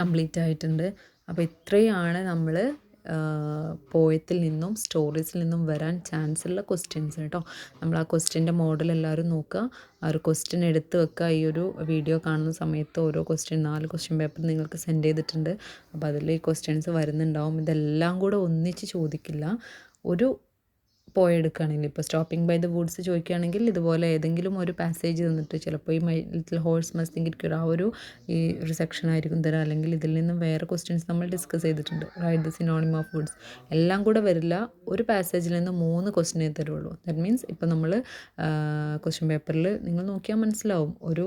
കംപ്ലീറ്റ് ആയിട്ടുണ്ട്. അപ്പോൾ ഇത്രയാണ് നമ്മൾ പോയത്തിൽ നിന്നും സ്റ്റോറീസിൽ നിന്നും വരാൻ ചാൻസ് ഉള്ള ക്വസ്റ്റ്യൻസ് കേട്ടോ. നമ്മൾ ആ ക്വസ്റ്റ്യൻ്റെ മോഡൽ എല്ലാവരും നോക്കുക. ആ ഒരു ക്വസ്റ്റ്യൻ എടുത്ത് വെക്കുക. ഈ ഒരു വീഡിയോ കാണുന്ന സമയത്ത് ഓരോ ക്വസ്റ്റ്യൻ 4 ക്വസ്റ്റ്യൻ പേപ്പർ നിങ്ങൾക്ക് സെൻഡ് ചെയ്തിട്ടുണ്ട്. അപ്പോൾ അതിൽ ഈ ക്വസ്റ്റ്യൻസ് വരുന്നുണ്ടാവും. ഇതെല്ലാം കൂടെ ഒന്നിച്ച് ചോദിക്കില്ല. ഒരു എടുക്കുകയാണെങ്കിൽ ഇപ്പോൾ സ്റ്റോപ്പിംഗ് ബൈ ദ വുഡ്സ് ചോദിക്കുകയാണെങ്കിൽ ഇതുപോലെ ഏതെങ്കിലും ഒരു പാസേജ് തന്നിട്ട് ചിലപ്പോൾ ഈ my little horse must think it queer ആ ഒരു സെക്ഷൻ ആയിരിക്കും തരാം. അല്ലെങ്കിൽ ഇതിൽ നിന്നും വേറെ ക്വസ്റ്റ്യൻസ് നമ്മൾ ഡിസ്കസ് ചെയ്തിട്ടുണ്ട്. Right the synonym of Woods. എല്ലാം കൂടെ വരില്ല. ഒരു പാസേജിൽ നിന്ന് 3 ക്വസ്റ്റ്യനേ തരുള്ളൂ. ദാറ്റ് മീൻസ് ഇപ്പോൾ നമ്മൾ ക്വസ്റ്റ്യൻ പേപ്പറിൽ നിങ്ങൾ നോക്കിയാൽ മനസ്സിലാവും. ഒരു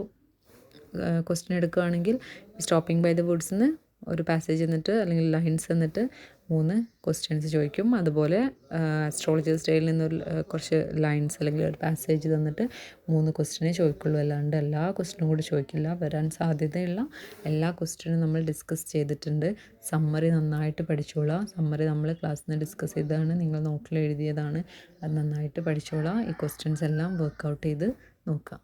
ക്വസ്റ്റ്യൻ എടുക്കുകയാണെങ്കിൽ സ്റ്റോപ്പിംഗ് ബൈ ദ വുഡ്സ് നിന്ന് ഒരു പാസേജ് എന്നിട്ട് അല്ലെങ്കിൽ ലൈൻസ് എന്നിട്ട് 3 ക്വസ്റ്റ്യൻസ് ചോദിക്കും. അതുപോലെ അസ്ട്രോളജേഴ്സ് ഡേയിൽ നിന്നൊരു കുറച്ച് ലൈൻസ് അല്ലെങ്കിൽ ഒരു പാസേജ് തന്നിട്ട് 3 ക്വസ്റ്റ്യനേ ചോദിക്കുള്ളൂ. അല്ലാണ്ട് എല്ലാ ക്വസ്റ്റ്യനും കൂടി ചോദിക്കില്ല. വരാൻ സാധ്യതയുള്ള എല്ലാ ക്വസ്റ്റ്യനും നമ്മൾ ഡിസ്കസ് ചെയ്തിട്ടുണ്ട്. സമ്മറി നന്നായിട്ട് പഠിച്ചോളാം. സമ്മറി നമ്മൾ ക്ലാസ്സിൽ നിന്ന് ഡിസ്കസ് ചെയ്തതാണ്, നിങ്ങൾ നോട്ടിൽ എഴുതിയതാണ്. അത് നന്നായിട്ട് പഠിച്ചോളാം. ഈ ക്വസ്റ്റ്യൻസ് എല്ലാം വർക്കൗട്ട് ചെയ്ത് നോക്കാം.